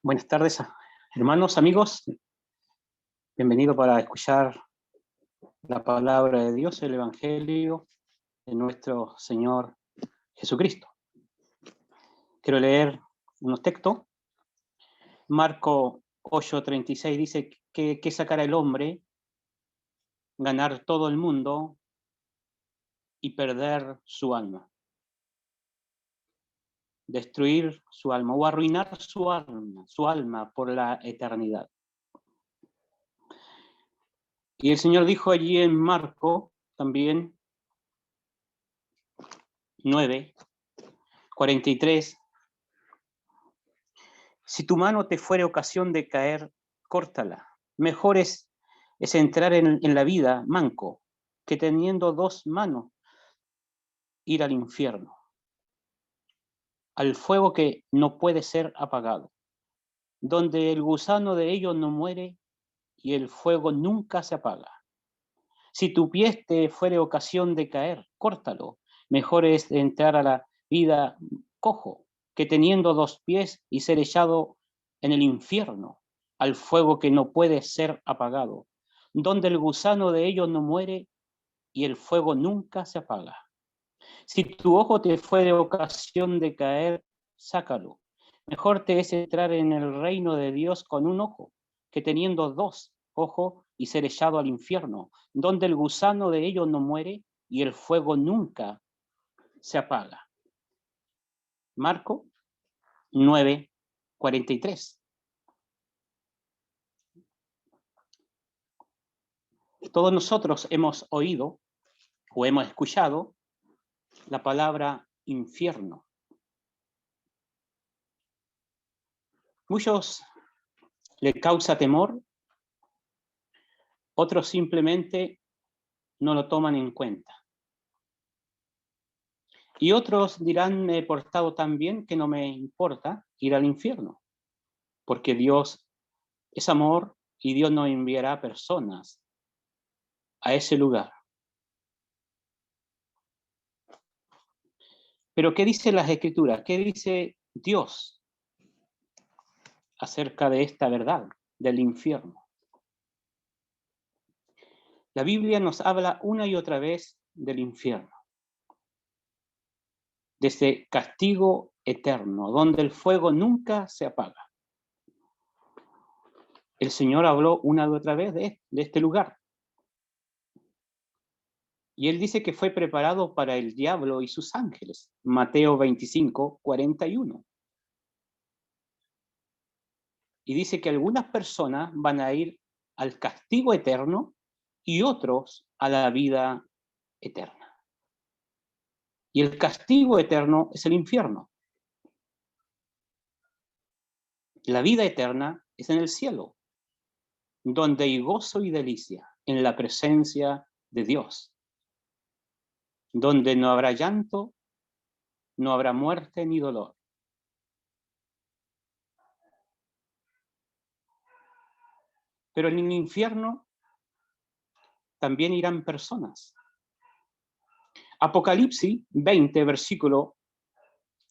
Buenas tardes, hermanos, amigos. Bienvenido para escuchar la palabra de Dios, el Evangelio de nuestro Señor Jesucristo. Quiero leer unos textos. Marco 8:36 dice que sacará el hombre, ganar todo el mundo y perder su alma. Destruir su alma o arruinar su alma por la eternidad. Y el Señor dijo allí en Marco también 9:43, si tu mano te fuere ocasión de caer, córtala. Mejor es entrar en la vida manco que teniendo dos manos ir al infierno, al fuego que no puede ser apagado, donde el gusano de ellos no muere y el fuego nunca se apaga. Si tu pie te fuere ocasión de caer, córtalo. Mejor es entrar a la vida cojo que teniendo dos pies y ser echado en el infierno, al fuego que no puede ser apagado, donde el gusano de ellos no muere y el fuego nunca se apaga. Si tu ojo te fuere ocasión de caer, sácalo. Mejor te es entrar en el reino de Dios con un ojo, que teniendo dos ojos y ser echado al infierno, donde el gusano de ellos no muere y el fuego nunca se apaga. Marco 9:43. Todos nosotros hemos oído o hemos escuchado la palabra infierno. Muchos les causa temor, otros simplemente no lo toman en cuenta. Y otros dirán, me he portado tan bien que no me importa ir al infierno, porque Dios es amor y Dios no enviará personas a ese lugar. Pero ¿qué dice las Escrituras? ¿Qué dice Dios acerca de esta verdad del infierno? La Biblia nos habla una y otra vez del infierno, de ese castigo eterno, donde el fuego nunca se apaga. El Señor habló una y otra vez de este lugar. Y Él dice que fue preparado para el diablo y sus ángeles. Mateo 25:41. Y dice que algunas personas van a ir al castigo eterno y otros a la vida eterna. Y el castigo eterno es el infierno. La vida eterna es en el cielo, donde hay gozo y delicia en la presencia de Dios, donde no habrá llanto, no habrá muerte ni dolor. Pero en el infierno también irán personas. Apocalipsis 20, versículo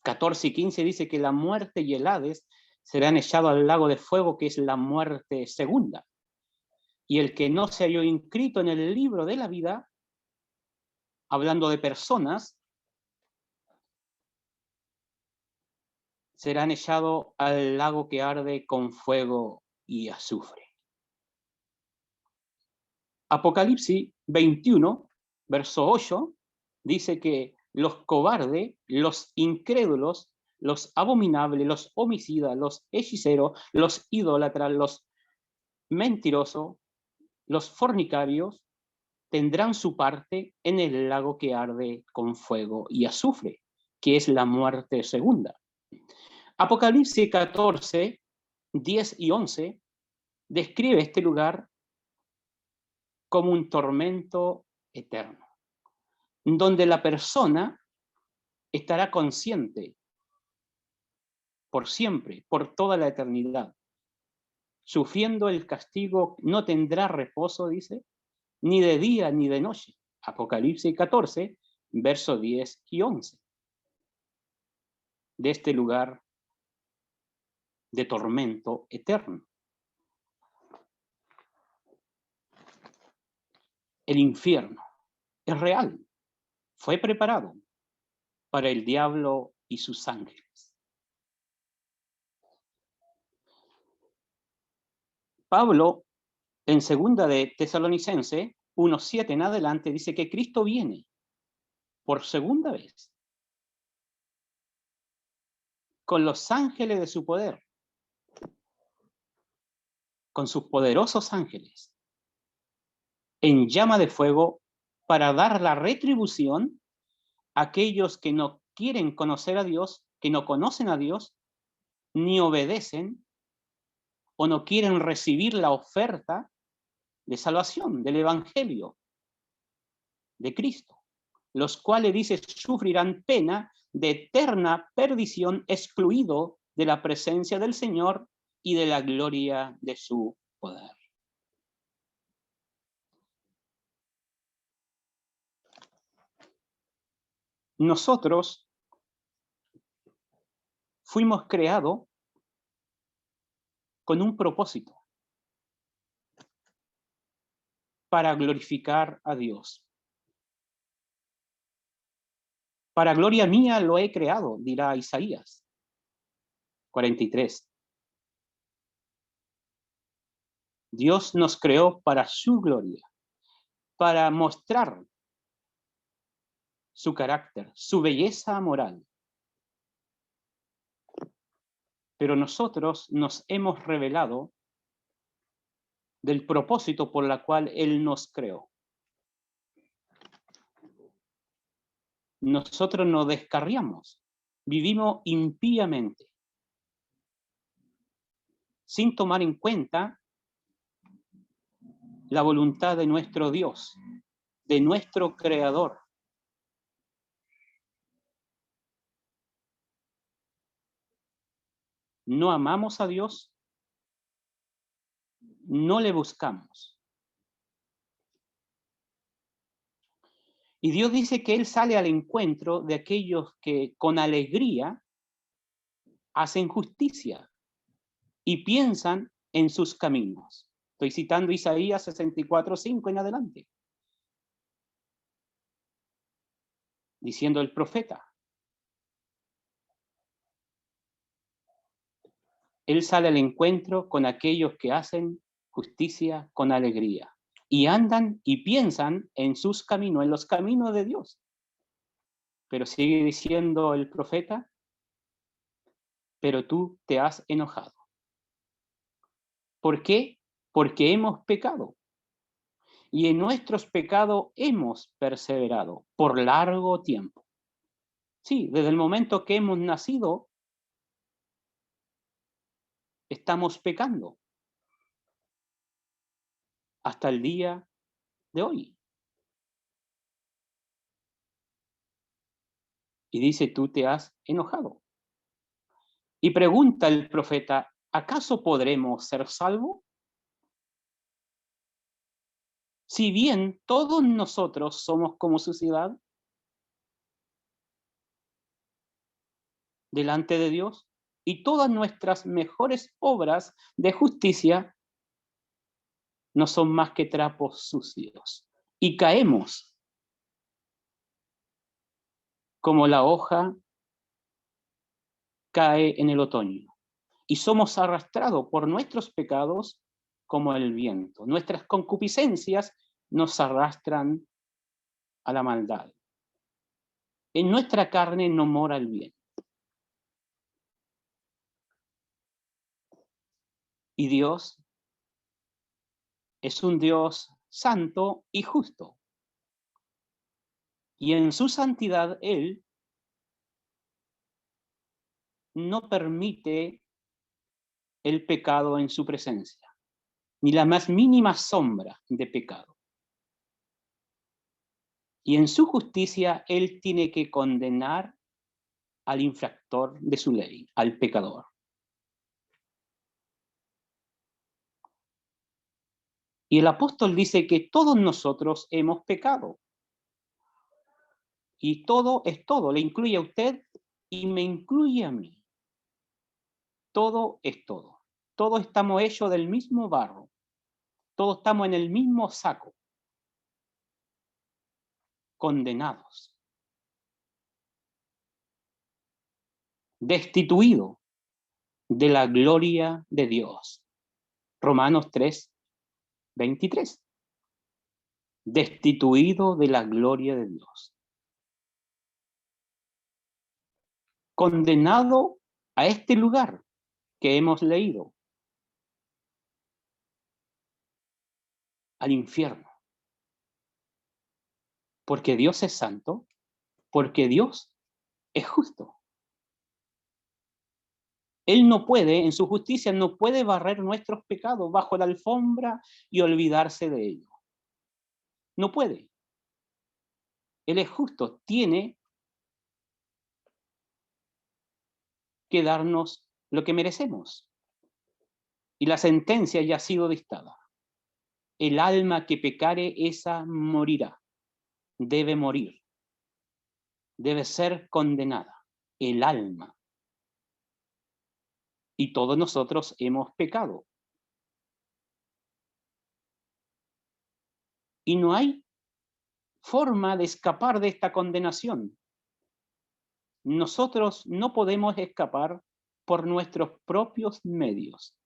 14 y 15 dice que la muerte y el Hades serán echados al lago de fuego, que es la muerte segunda. Y el que no se halló inscrito en el libro de la vida, hablando de personas, serán echados al lago que arde con fuego y azufre. Apocalipsis 21, verso 8, dice que los cobardes, los incrédulos, los abominables, los homicidas, los hechiceros, los idólatras, los mentirosos, los fornicarios, tendrán su parte en el lago que arde con fuego y azufre, que es la muerte segunda. Apocalipsis 14, 10 y 11 describe este lugar como un tormento eterno, donde la persona estará consciente por siempre, por toda la eternidad. Sufriendo el castigo, no tendrá reposo, dice, ni de día ni de noche. Apocalipsis 14, versos 10 y 11. De este lugar de tormento eterno. El infierno es real, fue preparado para el diablo y sus ángeles. Pablo, en segunda de Tesalonicense 1:7 en adelante, dice que Cristo viene por segunda vez con los ángeles de su poder, con sus poderosos ángeles, en llama de fuego, para dar la retribución a aquellos que no quieren conocer a Dios, que no conocen a Dios, ni obedecen o no quieren recibir la oferta de salvación, del Evangelio de Cristo, los cuales, dice, sufrirán pena de eterna perdición, excluido de la presencia del Señor y de la gloria de su poder. Nosotros fuimos creados con un propósito, para glorificar a Dios. Para gloria mía lo he creado, dirá Isaías 43. Dios nos creó para su gloria, para mostrar su carácter, su belleza moral. Pero nosotros nos hemos revelado del propósito por la cual Él nos creó. Nosotros nos descarriamos, vivimos impíamente, sin tomar en cuenta la voluntad de nuestro Dios, de nuestro Creador. No amamos a Dios, no le buscamos. Y Dios dice que Él sale al encuentro de aquellos que con alegría hacen justicia y piensan en sus caminos. Estoy citando Isaías 64:5 en adelante. Diciendo el profeta. Él sale al encuentro con aquellos que hacen justicia con alegría y andan y piensan en sus caminos, en los caminos de Dios. Pero sigue diciendo el profeta, pero tú te has enojado. ¿Por qué? Porque hemos pecado. Y en nuestros pecados hemos perseverado por largo tiempo. Sí, desde el momento que hemos nacido, estamos pecando. Hasta el día de hoy. Y dice, tú te has enojado. Y pregunta el profeta, ¿acaso podremos ser salvos? Si bien todos nosotros somos como suciedad delante de Dios, y todas nuestras mejores obras de justicia no son más que trapos sucios. Y caemos como la hoja cae en el otoño. Y somos arrastrados por nuestros pecados como el viento. Nuestras concupiscencias nos arrastran a la maldad. En nuestra carne no mora el bien. Y Dios es un Dios santo y justo. Y en su santidad Él no permite el pecado en su presencia, ni la más mínima sombra de pecado. Y en su justicia Él tiene que condenar al infractor de su ley, al pecador. Y el apóstol dice que todos nosotros hemos pecado. Y todo es todo, le incluye a usted y me incluye a mí. Todo es todo. Todos estamos hechos del mismo barro. Todos estamos en el mismo saco. Condenados. Destituidos de la gloria de Dios. Romanos 3, 23. Destituido de la gloria de Dios. Condenado a este lugar que hemos leído, al infierno. Porque Dios es santo, porque Dios es justo. Él no puede, en su justicia, no puede barrer nuestros pecados bajo la alfombra y olvidarse de ellos. No puede. Él es justo, tiene que darnos lo que merecemos. Y la sentencia ya ha sido dictada. El alma que pecare, esa morirá. Debe morir. Debe ser condenada. El alma. Y todos nosotros hemos pecado. Y no hay forma de escapar de esta condenación. Nosotros no podemos escapar por nuestros propios medios.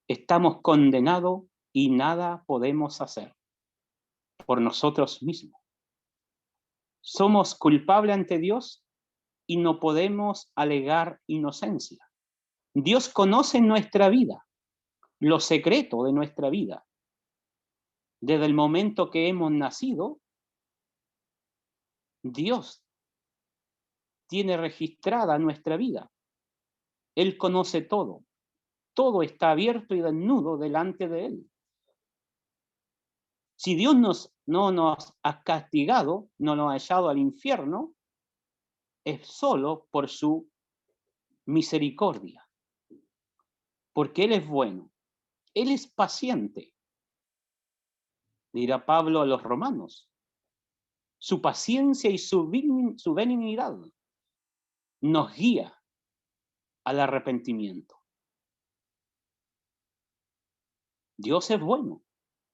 Estamos condenados y nada podemos hacer por nosotros mismos. Somos culpables ante Dios y no podemos alegar inocencia. Dios conoce nuestra vida, lo secreto de nuestra vida. Desde el momento que hemos nacido, Dios tiene registrada nuestra vida. Él conoce todo. Todo está abierto y desnudo delante de Él. Si Dios no nos ha castigado, no nos ha echado al infierno, es solo por su misericordia. Porque Él es bueno. Él es paciente. Dirá Pablo a los romanos. Su paciencia y su benignidad nos guía al arrepentimiento. Dios es bueno.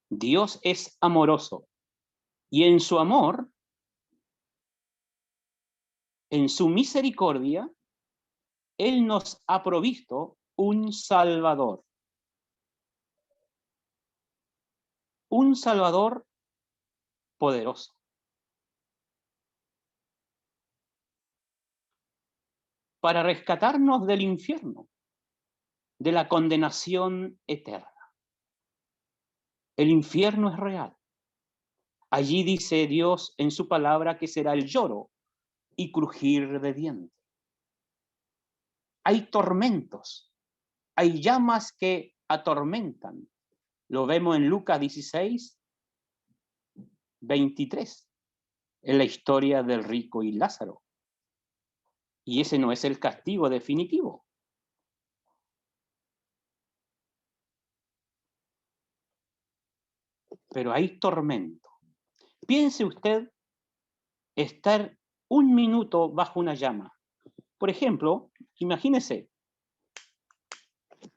Dios es amoroso. Y en su amor, en su misericordia, Él nos ha provisto un Salvador. Un Salvador poderoso. Para rescatarnos del infierno, de la condenación eterna. El infierno es real. Allí dice Dios en su palabra que será el lloro y crujir de dientes. Hay tormentos, hay llamas que atormentan. Lo vemos en Lucas 16, 23, en la historia del rico y Lázaro. Y ese no es el castigo definitivo. Pero hay tormento. Piense usted estar un minuto bajo una llama. Por ejemplo, imagínese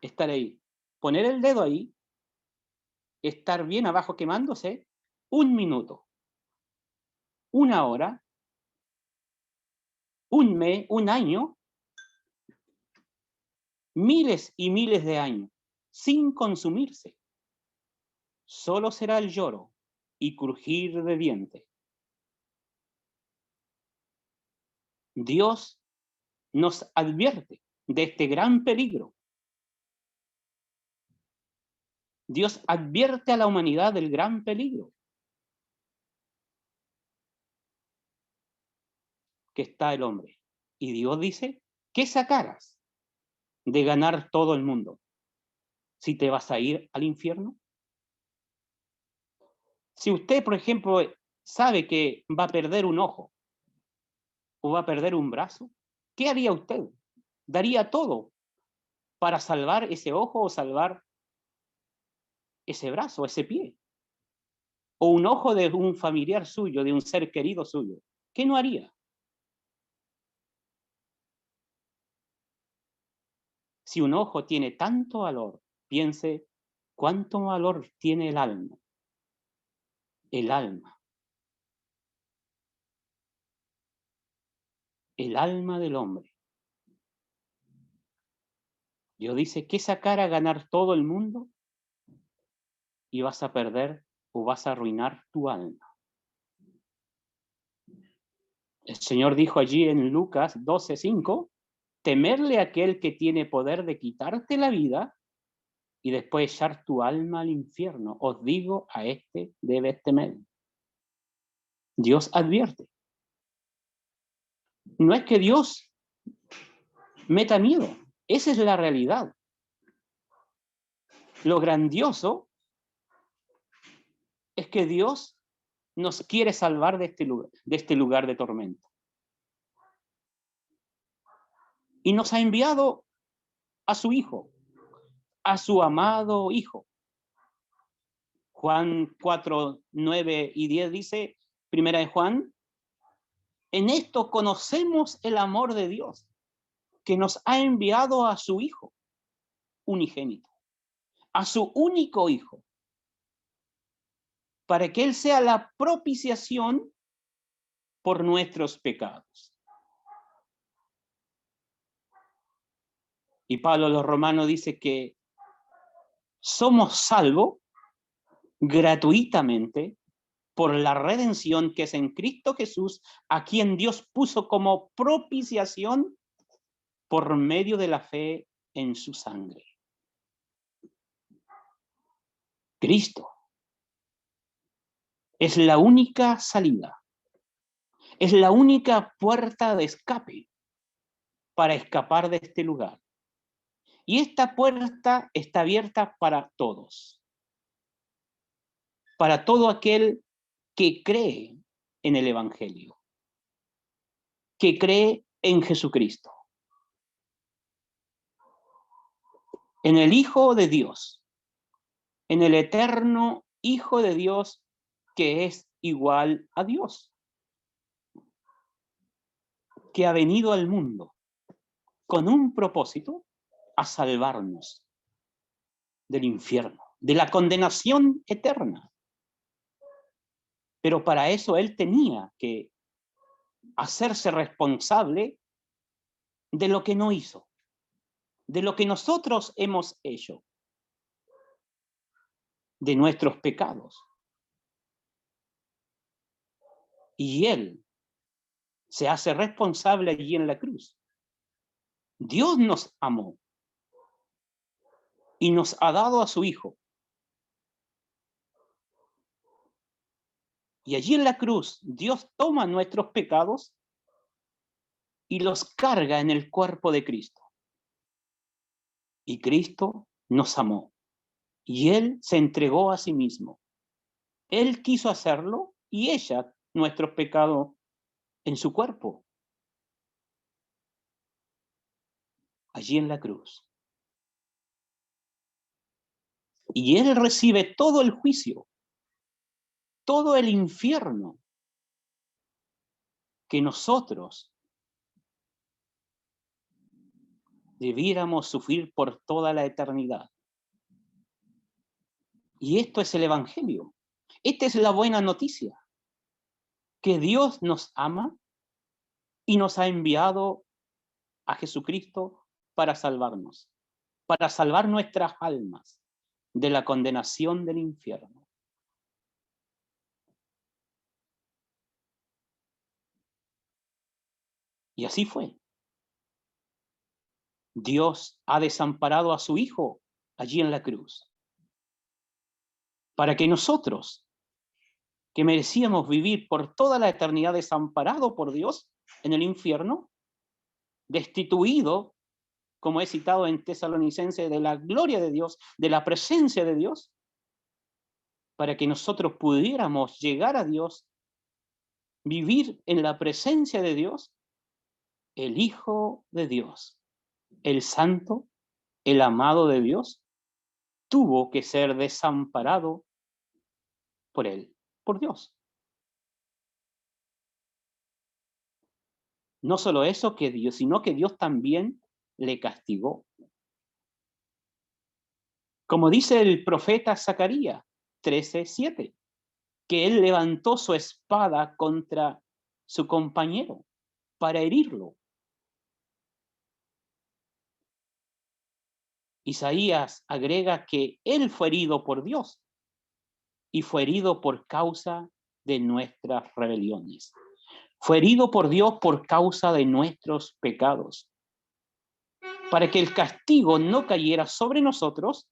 estar ahí, poner el dedo ahí, estar bien abajo quemándose, un minuto, una hora, un mes, un año, miles y miles de años, sin consumirse. Solo será el lloro y crujir de dientes. Dios nos advierte de este gran peligro. Dios advierte a la humanidad del gran peligro que está el hombre. Y Dios dice, ¿qué sacarás de ganar todo el mundo si te vas a ir al infierno? Si usted, por ejemplo, sabe que va a perder un ojo o va a perder un brazo, ¿qué haría usted? ¿Daría todo para salvar ese ojo o salvar ese brazo, ese pie? O un ojo de un familiar suyo, de un ser querido suyo. ¿Qué no haría? Si un ojo tiene tanto valor, piense cuánto valor tiene el alma. El alma. El alma del hombre. Dios dice, ¿qué sacar a ganar todo el mundo? Y vas a perder o vas a arruinar tu alma. El Señor dijo allí en Lucas 12:5, temerle a aquel que tiene poder de quitarte la vida y después echar tu alma al infierno. Os digo, a este debes temer. Dios advierte. No es que Dios meta miedo, esa es la realidad. Lo grandioso es que Dios nos quiere salvar de este lugar de tormento. Y nos ha enviado a su Hijo, a su amado Hijo. Juan 4, 9 y 10 dice, primera de Juan, en esto conocemos el amor de Dios, que nos ha enviado a su Hijo unigénito, a su único Hijo, para que Él sea la propiciación por nuestros pecados. Y Pablo a los Romanos dice que somos salvos gratuitamente por la redención que es en Cristo Jesús, a quien Dios puso como propiciación por medio de la fe en su sangre. Cristo es la única salida, es la única puerta de escape para escapar de este lugar. Y esta puerta está abierta para todos, para todo aquel que cree en el Evangelio, que cree en Jesucristo, en el Hijo de Dios, en el eterno Hijo de Dios que es igual a Dios, que ha venido al mundo con un propósito, a salvarnos del infierno, de la condenación eterna. Pero para eso Él tenía que hacerse responsable de lo que no hizo, de lo que nosotros hemos hecho, de nuestros pecados. Y Él se hace responsable allí en la cruz. Dios nos amó y nos ha dado a su Hijo. Y allí en la cruz, Dios toma nuestros pecados y los carga en el cuerpo de Cristo. Y Cristo nos amó. Y Él se entregó a sí mismo. Él quiso hacerlo y ella nuestros pecados en su cuerpo. Allí en la cruz. Y Él recibe todo el juicio, todo el infierno que nosotros debiéramos sufrir por toda la eternidad. Y esto es el Evangelio. Esta es la buena noticia. Que Dios nos ama y nos ha enviado a Jesucristo para salvarnos, para salvar nuestras almas de la condenación del infierno. Y así fue. Dios ha desamparado a su Hijo allí en la cruz, para que nosotros, que merecíamos vivir por toda la eternidad desamparado por Dios en el infierno, destituido, como he citado en Tesalonicenses, de la gloria de Dios, de la presencia de Dios, para que nosotros pudiéramos llegar a Dios, vivir en la presencia de Dios, el Hijo de Dios, el Santo, el amado de Dios, tuvo que ser desamparado por Él, por Dios. No solo eso que Dios, sino que Dios también le castigó. Como dice el profeta Zacarías 13:7, que él levantó su espada contra su compañero para herirlo. Isaías agrega que él fue herido por Dios y fue herido por causa de nuestras rebeliones. Fue herido por Dios por causa de nuestros pecados. Para que el castigo no cayera sobre nosotros,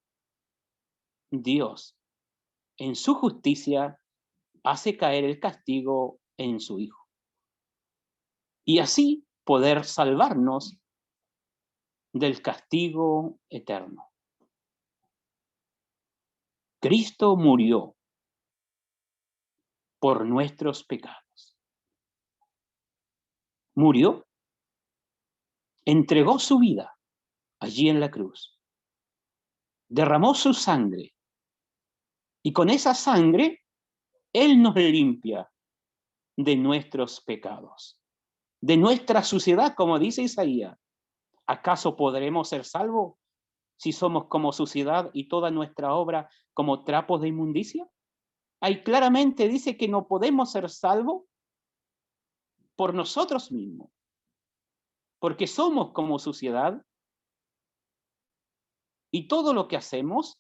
Dios, en su justicia, hace caer el castigo en su Hijo. Y así poder salvarnos del castigo eterno. Cristo murió por nuestros pecados. Murió, entregó su vida allí en la cruz, derramó su sangre y con esa sangre Él nos limpia de nuestros pecados, de nuestra suciedad, como dice Isaías. ¿Acaso podremos ser salvos si somos como suciedad y toda nuestra obra como trapos de inmundicia? Ahí claramente dice que no podemos ser salvos por nosotros mismos, porque somos como suciedad y todo lo que hacemos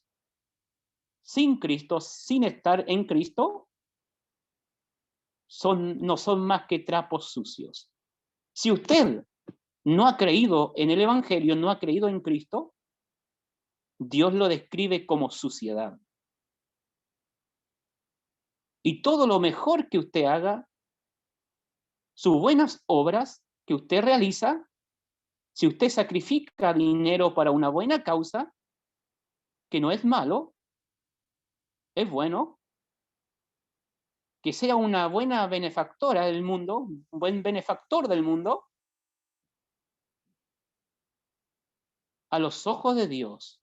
sin Cristo, sin estar en Cristo, no son más que trapos sucios. Si usted no ha creído en el Evangelio, no ha creído en Cristo, Dios lo describe como suciedad. Y todo lo mejor que usted haga, sus buenas obras que usted realiza, si usted sacrifica dinero para una buena causa, que no es malo, es bueno, que sea una buena benefactora del mundo, un buen benefactor del mundo, a los ojos de Dios,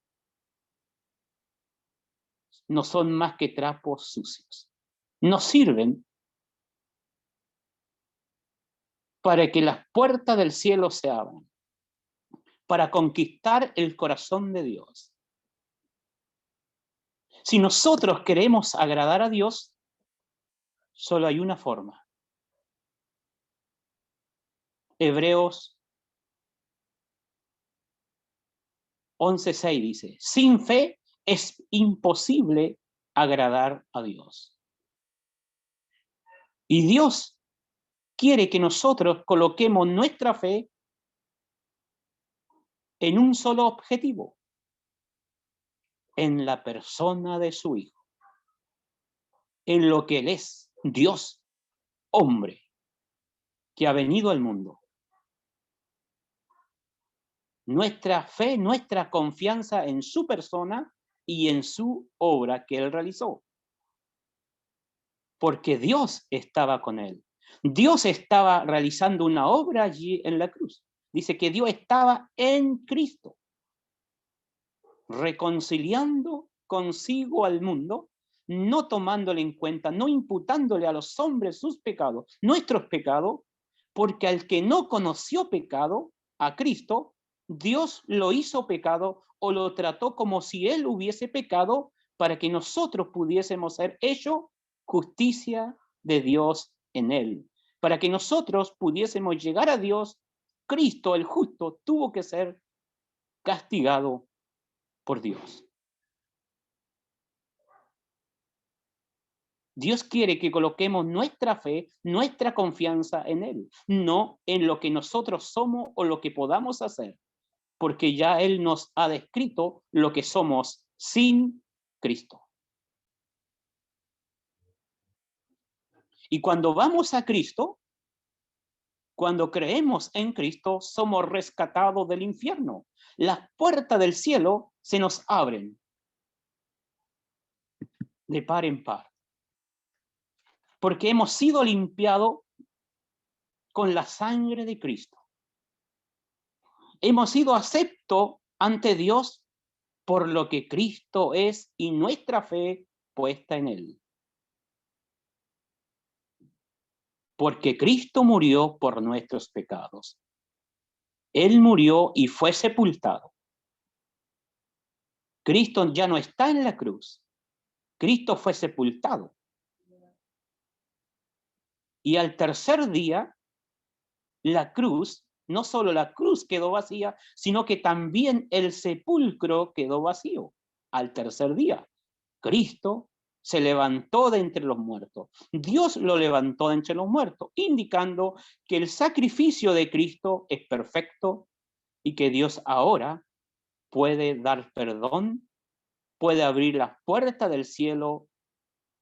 no son más que trapos sucios. No sirven para que las puertas del cielo se abran, para conquistar el corazón de Dios. Si nosotros queremos agradar a Dios, solo hay una forma. Hebreos 11:6 dice, sin fe es imposible agradar a Dios. Y Dios quiere que nosotros coloquemos nuestra fe en un solo objetivo, en la persona de su Hijo, en lo que Él es, Dios, hombre, que ha venido al mundo. Nuestra fe, nuestra confianza en su persona y en su obra que Él realizó. Porque Dios estaba con Él. Dios estaba realizando una obra allí en la cruz. Dice que Dios estaba en Cristo, reconciliando consigo al mundo, no tomándole en cuenta, no imputándole a los hombres sus pecados, nuestros pecados, porque al que no conoció pecado, a Cristo, Dios lo hizo pecado o lo trató como si él hubiese pecado para que nosotros pudiésemos ser hechos justicia de Dios en él. Para que nosotros pudiésemos llegar a Dios, Cristo el justo tuvo que ser castigado por Dios. Dios quiere que coloquemos nuestra fe, nuestra confianza en Él, no en lo que nosotros somos o lo que podamos hacer, porque ya Él nos ha descrito lo que somos sin Cristo. Y cuando vamos a Cristo, cuando creemos en Cristo, somos rescatados del infierno. Las puertas del cielo se nos abren de par en par, porque hemos sido limpiados con la sangre de Cristo. Hemos sido aceptos ante Dios por lo que Cristo es y nuestra fe puesta en Él. Porque Cristo murió por nuestros pecados. Él murió y fue sepultado. Cristo ya no está en la cruz. Cristo fue sepultado. Y al tercer día, la cruz, no solo la cruz quedó vacía, sino que también el sepulcro quedó vacío. Al tercer día, Cristo se levantó de entre los muertos. Dios lo levantó de entre los muertos, indicando que el sacrificio de Cristo es perfecto y que Dios ahora puede dar perdón, puede abrir las puertas del cielo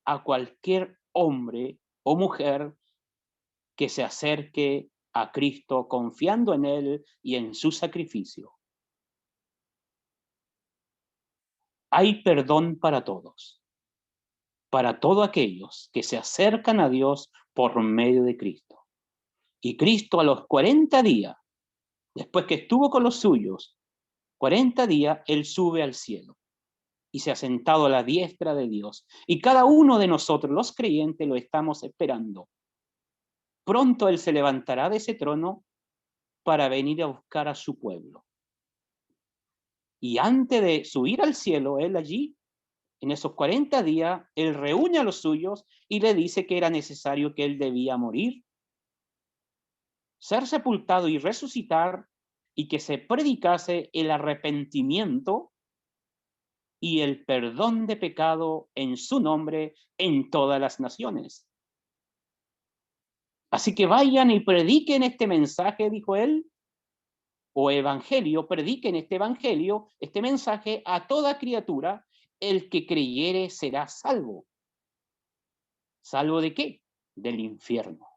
a cualquier hombre o mujer que se acerque a Cristo confiando en Él y en su sacrificio. Hay perdón para todos, para todos aquellos que se acercan a Dios por medio de Cristo. Y Cristo a los 40 días, después que estuvo con los suyos, 40 días, Él sube al cielo y se ha sentado a la diestra de Dios. Y cada uno de nosotros, los creyentes, lo estamos esperando. Pronto Él se levantará de ese trono para venir a buscar a su pueblo. Y antes de subir al cielo, Él allí, en esos 40 días, Él reúne a los suyos y le dice que era necesario que Él debía morir, ser sepultado y resucitar, y que se predicase el arrepentimiento y el perdón de pecado en su nombre en todas las naciones. Así que vayan y prediquen este mensaje, dijo él, o evangelio, prediquen este evangelio, este mensaje a toda criatura. El que creyere será salvo. ¿Salvo de qué? Del infierno,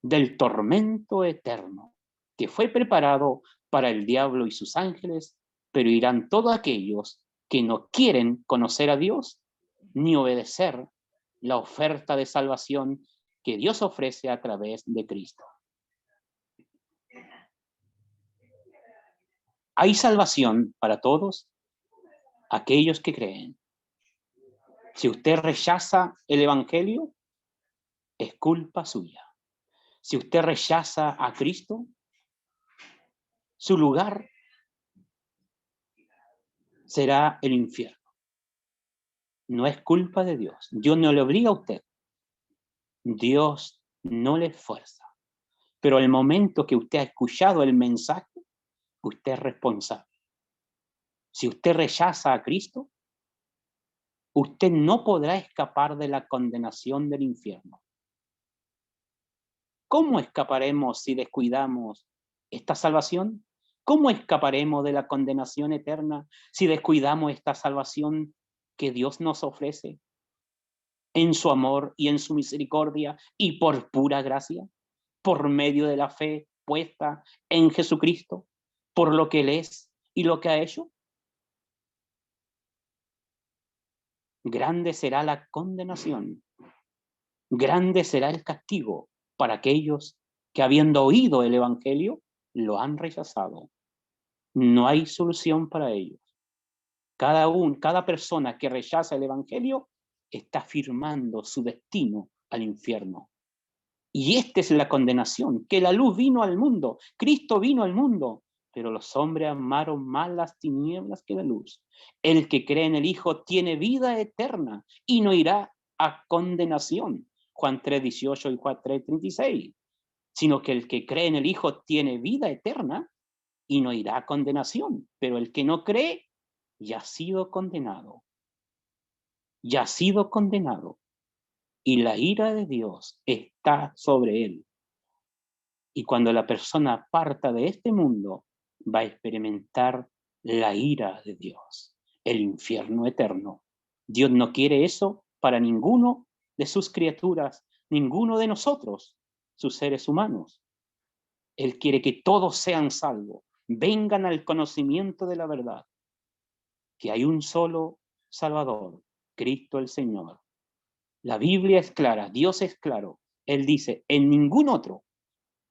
del tormento eterno, que fue preparado para el diablo y sus ángeles, pero irán todos aquellos que no quieren conocer a Dios ni obedecer la oferta de salvación que Dios ofrece a través de Cristo. Hay salvación para todos aquellos que creen. Si usted rechaza el evangelio, es culpa suya. Si usted rechaza a Cristo, su lugar será el infierno. No es culpa de Dios. Dios no le obliga a usted. Dios no le fuerza. Pero el momento que usted ha escuchado el mensaje, usted es responsable. Si usted rechaza a Cristo, usted no podrá escapar de la condenación del infierno. ¿Cómo escaparemos si descuidamos esta salvación? ¿Cómo escaparemos de la condenación eterna si descuidamos esta salvación que Dios nos ofrece en su amor y en su misericordia y por pura gracia, por medio de la fe puesta en Jesucristo, por lo que Él es y lo que ha hecho? Grande será la condenación, grande será el castigo para aquellos que, habiendo oído el Evangelio, lo han rechazado. No hay solución para ellos. Cada persona que rechaza el Evangelio está firmando su destino al infierno. Y esta es la condenación, que la luz vino al mundo, Cristo vino al mundo, pero los hombres amaron más las tinieblas que la luz. El que cree en el Hijo tiene vida eterna y no irá a condenación. Juan 3:18 y Juan 3:36. Sino que el que cree en el Hijo tiene vida eterna y no irá a condenación. Pero el que no cree ya ha sido condenado. Ya ha sido condenado. Y la ira de Dios está sobre él. Y cuando la persona parta de este mundo, va a experimentar la ira de Dios, el infierno eterno. Dios no quiere eso para ninguno de sus criaturas, ninguno de nosotros, sus seres humanos. Él quiere que todos sean salvos, vengan al conocimiento de la verdad, que hay un solo Salvador, Cristo el Señor. La Biblia es clara, Dios es claro. Él dice, en ningún otro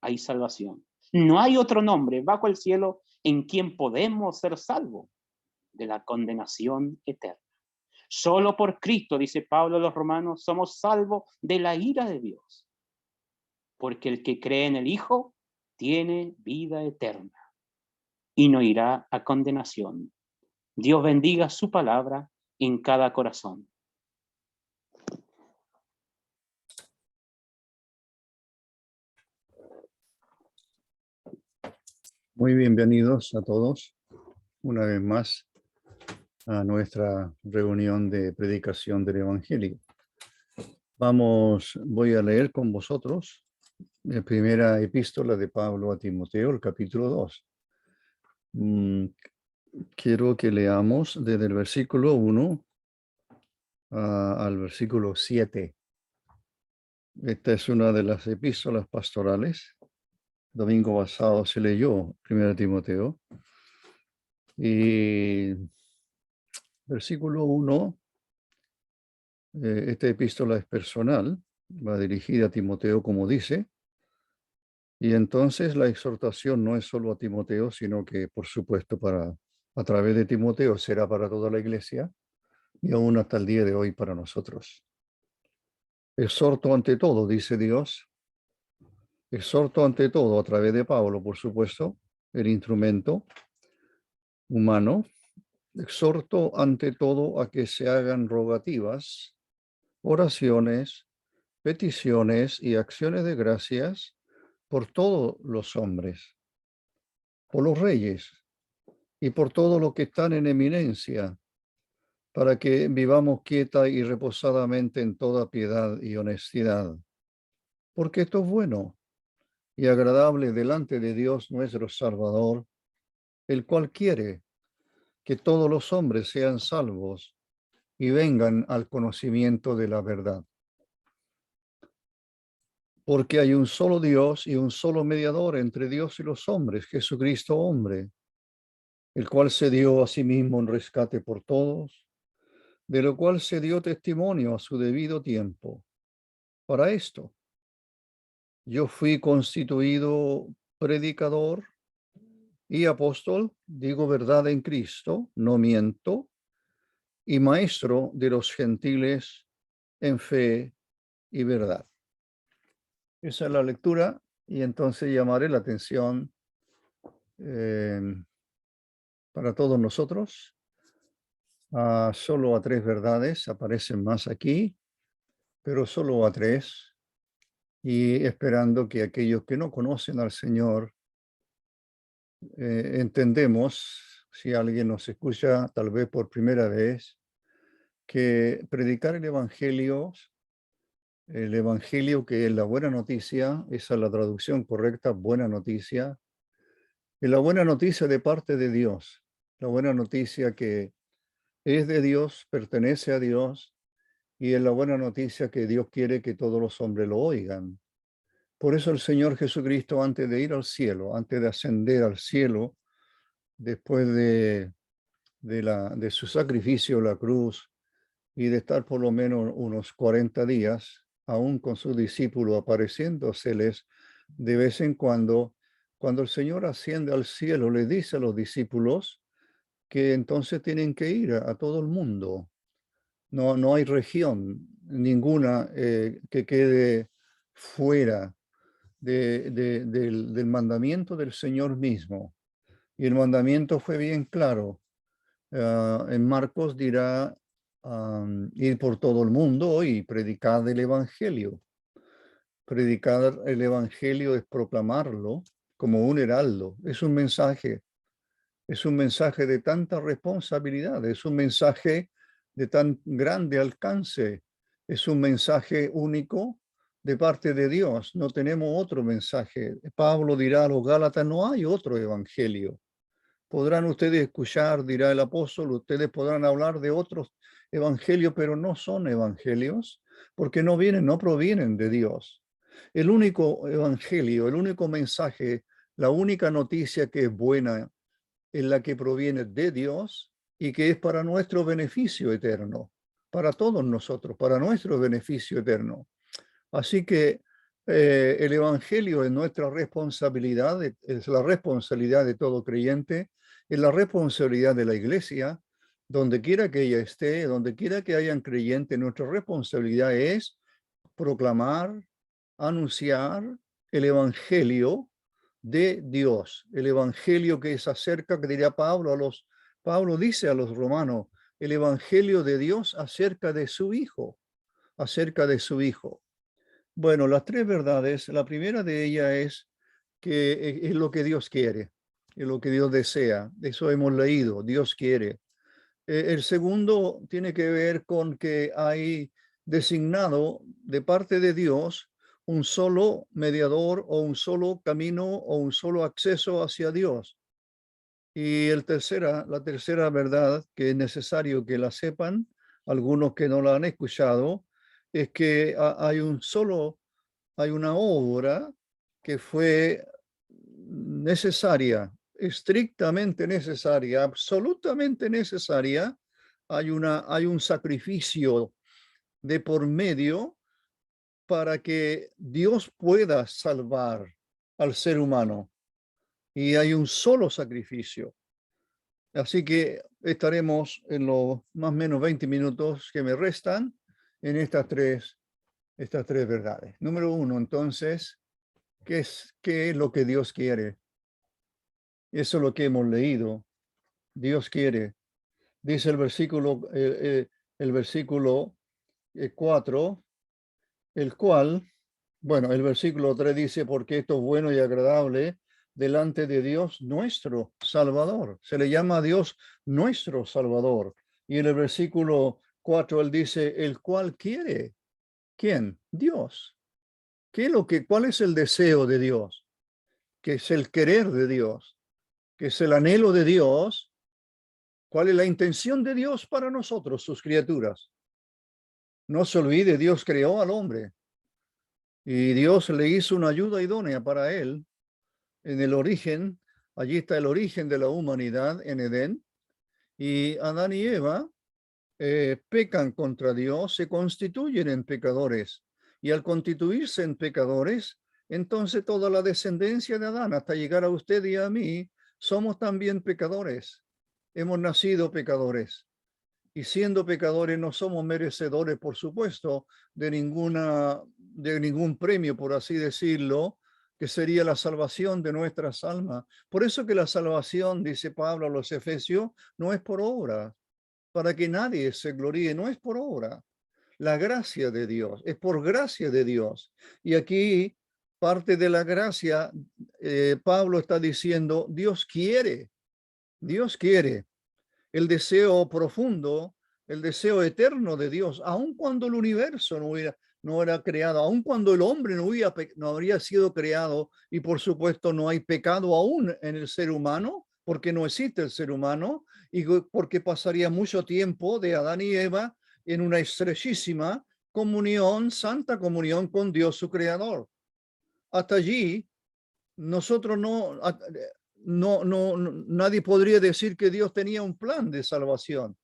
hay salvación. No hay otro nombre bajo el cielo en quien podemos ser salvos de la condenación eterna. Solo por Cristo, dice Pablo a los romanos, somos salvos de la ira de Dios. Porque el que cree en el Hijo tiene vida eterna y no irá a condenación. Dios bendiga su palabra en cada corazón. Muy bienvenidos a todos una vez más a nuestra reunión de predicación del Evangelio. Voy a leer con vosotros la primera epístola de Pablo a Timoteo, el capítulo 2. Quiero que leamos desde el versículo 1 al versículo 7. Esta es una de las epístolas pastorales. Domingo pasado se leyó 1 Timoteo. Y versículo 1, esta epístola es personal, va dirigida a Timoteo, como dice, y entonces la exhortación no es solo a Timoteo, sino que, por supuesto, a través de Timoteo será para toda la iglesia y aún hasta el día de hoy para nosotros. Exhorto ante todo, dice Dios, exhorto ante todo a través de Pablo, por supuesto, el instrumento humano, exhorto ante todo a que se hagan rogativas, oraciones, peticiones y acciones de gracias por todos los hombres, por los reyes y por todos los que están en eminencia, para que vivamos quieta y reposadamente en toda piedad y honestidad. Porque esto es bueno y agradable delante de Dios nuestro Salvador, el cual quiere que todos los hombres sean salvos y vengan al conocimiento de la verdad. Porque hay un solo Dios y un solo mediador entre Dios y los hombres, Jesucristo hombre, el cual se dio a sí mismo en rescate por todos, de lo cual se dio testimonio a su debido tiempo. Para esto, yo fui constituido predicador y apóstol, digo verdad en Cristo, no miento, y maestro de los gentiles en fe y verdad. Esa es la lectura, y entonces llamaré la atención para todos nosotros solo a tres verdades. Aparecen más aquí, pero solo a tres, y esperando que aquellos que no conocen al Señor entendemos, si alguien nos escucha tal vez por primera vez, que predicar el Evangelio que es la buena noticia, esa es la traducción correcta, buena noticia, es la buena noticia de parte de Dios, la buena noticia que es de Dios, pertenece a Dios, y es la buena noticia que Dios quiere que todos los hombres lo oigan. Por eso el Señor Jesucristo, antes de ir al cielo, antes de ascender al cielo, después de su sacrificio, la cruz, y de estar por lo menos unos 40 días, aún con sus discípulos apareciéndoseles de vez en cuando el Señor asciende al cielo, le dice a los discípulos que entonces tienen que ir a todo el mundo. No hay región ninguna que quede fuera del mandamiento del Señor mismo. Y el mandamiento fue bien claro. En Marcos dirá, ir por todo el mundo y predicar el Evangelio. Predicar el Evangelio es proclamarlo como un heraldo. Es un mensaje de tanta responsabilidad, es un mensaje de tan grande alcance, es un mensaje único de parte de Dios. No tenemos otro mensaje. Pablo dirá a los Gálatas, no hay otro evangelio. Podrán ustedes escuchar, dirá el apóstol, ustedes podrán hablar de otros evangelios, pero no son evangelios, porque no provienen de Dios. El único evangelio, el único mensaje, la única noticia que es buena es la que proviene de Dios y que es para nuestro beneficio eterno, para todos nosotros, para nuestro beneficio eterno. Así que el Evangelio es nuestra responsabilidad, es la responsabilidad de todo creyente, es la responsabilidad de la Iglesia, donde quiera que ella esté, donde quiera que hayan creyentes, nuestra responsabilidad es proclamar, anunciar el Evangelio de Dios, el Evangelio que es acerca, que diría Pablo, a los Pablo dice a los romanos el evangelio de Dios acerca de su Hijo, acerca de su Hijo. Bueno, las tres verdades, la primera de ellas es que es lo que Dios quiere, es lo que Dios desea. Eso hemos leído, Dios quiere. El segundo tiene que ver con que hay designado de parte de Dios un solo mediador o un solo camino o un solo acceso hacia Dios. Y la tercera verdad que es necesario que la sepan, algunos que no la han escuchado, es que hay una obra que fue necesaria, estrictamente necesaria, absolutamente necesaria. Hay un sacrificio de por medio para que Dios pueda salvar al ser humano. Y hay un solo sacrificio. Así que estaremos en los más o menos 20 minutos que me restan en estas tres verdades. Número uno, entonces, qué es lo que Dios quiere? Eso es lo que hemos leído. Dios quiere. Dice el versículo 4, el cual, bueno, el versículo 3 dice, porque esto es bueno y agradable delante de Dios nuestro Salvador. Se le llama a Dios nuestro Salvador. Y en el versículo 4 él dice, el cual quiere. ¿Quién? Dios. ¿Cuál es el deseo de Dios? ¿Qué es el querer de Dios? ¿Qué es el anhelo de Dios? ¿Cuál es la intención de Dios para nosotros, sus criaturas? No se olvide, Dios creó al hombre y Dios le hizo una ayuda idónea para él en el origen. Allí está el origen de la humanidad en Edén, y Adán y Eva pecan contra Dios, se constituyen en pecadores, y al constituirse en pecadores, entonces toda la descendencia de Adán hasta llegar a usted y a mí somos también pecadores. Hemos nacido pecadores. Y siendo pecadores no somos merecedores, por supuesto, de ningún premio, por así decirlo, que sería la salvación de nuestras almas. Por eso que la salvación, dice Pablo a los Efesios, no es por obra, para que nadie se gloríe, no es por obra. La gracia de Dios, es por gracia de Dios. Y aquí parte de la gracia, Pablo está diciendo, Dios quiere el deseo profundo, el deseo eterno de Dios, aun cuando el universo no era creado, aun cuando el hombre no habría sido creado, y por supuesto no hay pecado aún en el ser humano, porque no existe el ser humano, y porque pasaría mucho tiempo de Adán y Eva en una estrechísima comunión, santa comunión con Dios su creador. Hasta allí, nosotros nadie podría decir que Dios tenía un plan de salvación,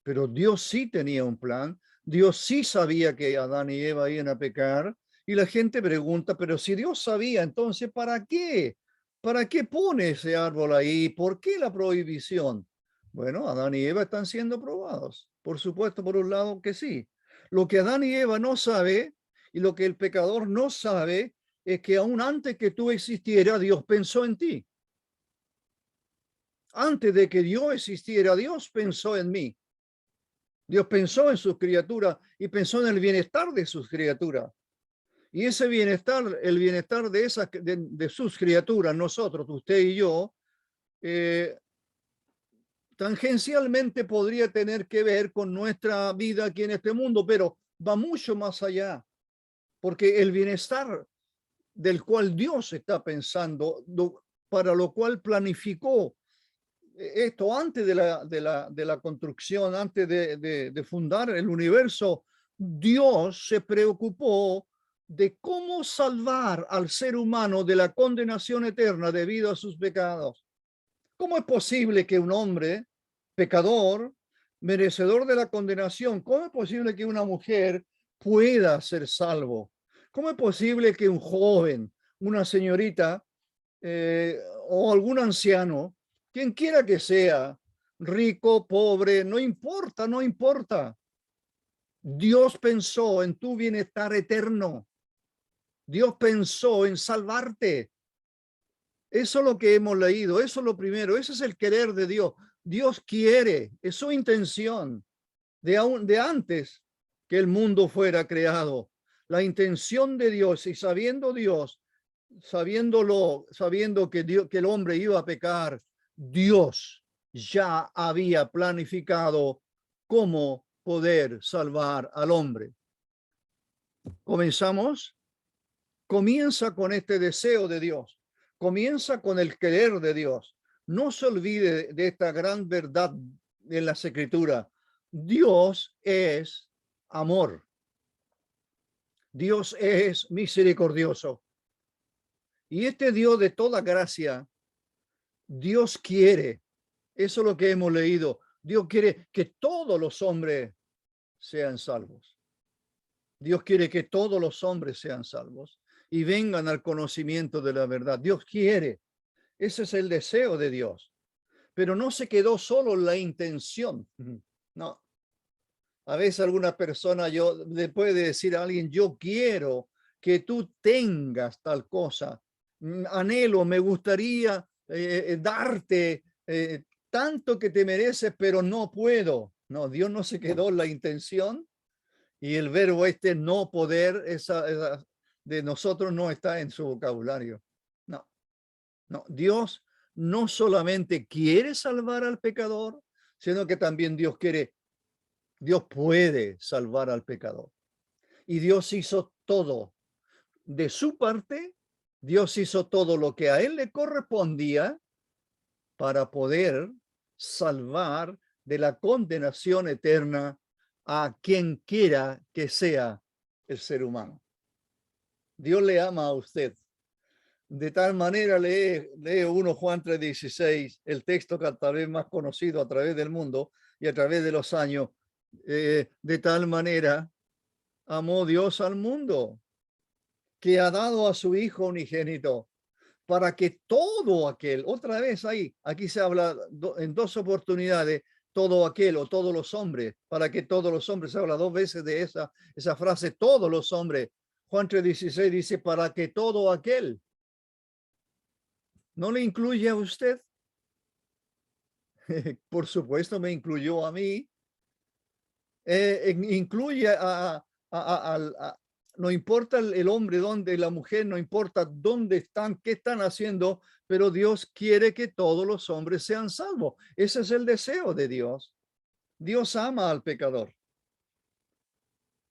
pero Dios sí tenía un plan. Dios sí sabía que Adán y Eva iban a pecar, y la gente pregunta, pero si Dios sabía, entonces ¿para qué? ¿Para qué pone ese árbol ahí? ¿Por qué la prohibición? Bueno, Adán y Eva están siendo probados. Por supuesto, por un lado que sí. Lo que Adán y Eva no sabe, y lo que el pecador no sabe, es que aún antes que tú existieras, Dios pensó en ti. Antes de que yo existiera, Dios pensó en mí. Dios pensó en sus criaturas y pensó en el bienestar de sus criaturas. Y ese bienestar, el bienestar de sus criaturas, nosotros, usted y yo, tangencialmente podría tener que ver con nuestra vida aquí en este mundo, pero va mucho más allá, porque el bienestar del cual Dios está pensando, para lo cual planificó esto antes de la construcción, antes de fundar el universo, Dios se preocupó de cómo salvar al ser humano de la condenación eterna debido a sus pecados. ¿Cómo es posible que un hombre pecador, merecedor de la condenación, cómo es posible que una mujer pueda ser salvo? ¿Cómo es posible que un joven, una señorita o algún anciano, quien quiera que sea, rico, pobre, no importa, no importa? Dios pensó en tu bienestar eterno. Dios pensó en salvarte. Eso es lo que hemos leído, eso es lo primero, ese es el querer de Dios. Dios quiere, es su intención de antes que el mundo fuera creado. La intención de Dios, y sabiendo Dios, sabiendo que que el hombre iba a pecar, Dios ya había planificado cómo poder salvar al hombre. ¿Comenzamos? Comienza con este deseo de Dios. Comienza con el querer de Dios. No se olvide de esta gran verdad en las Escrituras. Dios es amor. Dios es misericordioso. Y este Dios de toda gracia, Dios quiere, eso es lo que hemos leído, Dios quiere que todos los hombres sean salvos. Dios quiere que todos los hombres sean salvos y vengan al conocimiento de la verdad. Dios quiere, ese es el deseo de Dios. Pero no se quedó solo la intención. No. A veces alguna persona le puede decir a alguien, yo quiero que tú tengas tal cosa. Anhelo, me gustaría darte tanto que te mereces, pero no puedo. No, Dios no se quedó en la intención, y el verbo no poder esa de nosotros no está en su vocabulario. No, no. Dios no solamente quiere salvar al pecador, sino que también Dios puede salvar al pecador. Y Dios hizo todo de su parte. Dios hizo todo lo que a él le correspondía para poder salvar de la condenación eterna a quien quiera que sea el ser humano. Dios le ama a usted. De tal manera lee 1 Juan 3:16, el texto que tal vez más conocido a través del mundo y a través de los años. De tal manera amó Dios al mundo, que ha dado a su Hijo unigénito, para que todo aquel, otra vez aquí se habla en dos oportunidades, todo aquel o todos los hombres, para que todos los hombres, se habla dos veces de esa frase, todos los hombres. Juan 3:16 dice, para que todo aquel. ¿No le incluye a usted? Por supuesto, me incluyó a mí. Incluye no importa el hombre, dónde, la mujer, no importa dónde están, qué están haciendo, pero Dios quiere que todos los hombres sean salvos. Ese es el deseo de Dios. Dios ama al pecador.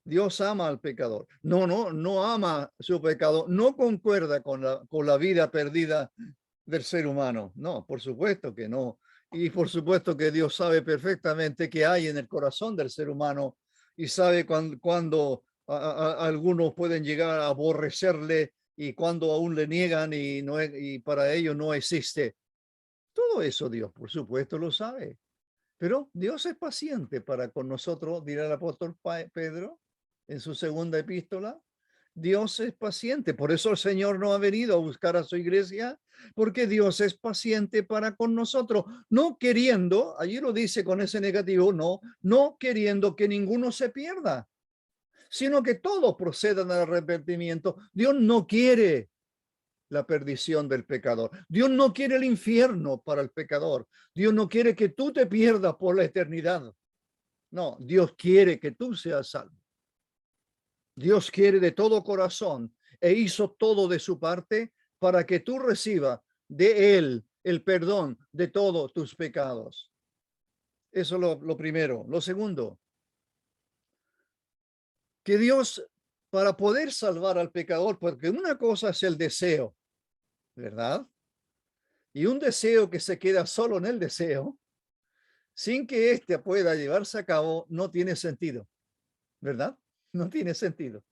Dios ama al pecador. No ama su pecado. No concuerda con la vida perdida del ser humano. No, por supuesto que no. Y por supuesto que Dios sabe perfectamente qué hay en el corazón del ser humano y sabe cuando algunos pueden llegar a aborrecerle y cuando aún le niegan y para ellos no existe. Todo eso Dios, por supuesto, lo sabe. Pero Dios es paciente para con nosotros, dirá el apóstol Pedro en su segunda epístola. Dios es paciente, por eso el Señor no ha venido a buscar a su iglesia, porque Dios es paciente para con nosotros, no queriendo, allí lo dice con ese negativo, no queriendo que ninguno se pierda, sino que todos procedan al arrepentimiento. Dios no quiere la perdición del pecador. Dios no quiere el infierno para el pecador. Dios no quiere que tú te pierdas por la eternidad. No, Dios quiere que tú seas salvo. Dios quiere de todo corazón e hizo todo de su parte para que tú recibas de Él el perdón de todos tus pecados. Eso es lo primero. Lo segundo, que Dios, para poder salvar al pecador, porque una cosa es el deseo, ¿verdad? Y un deseo que se queda solo en el deseo, sin que éste pueda llevarse a cabo, no tiene sentido, ¿verdad? No tiene sentido.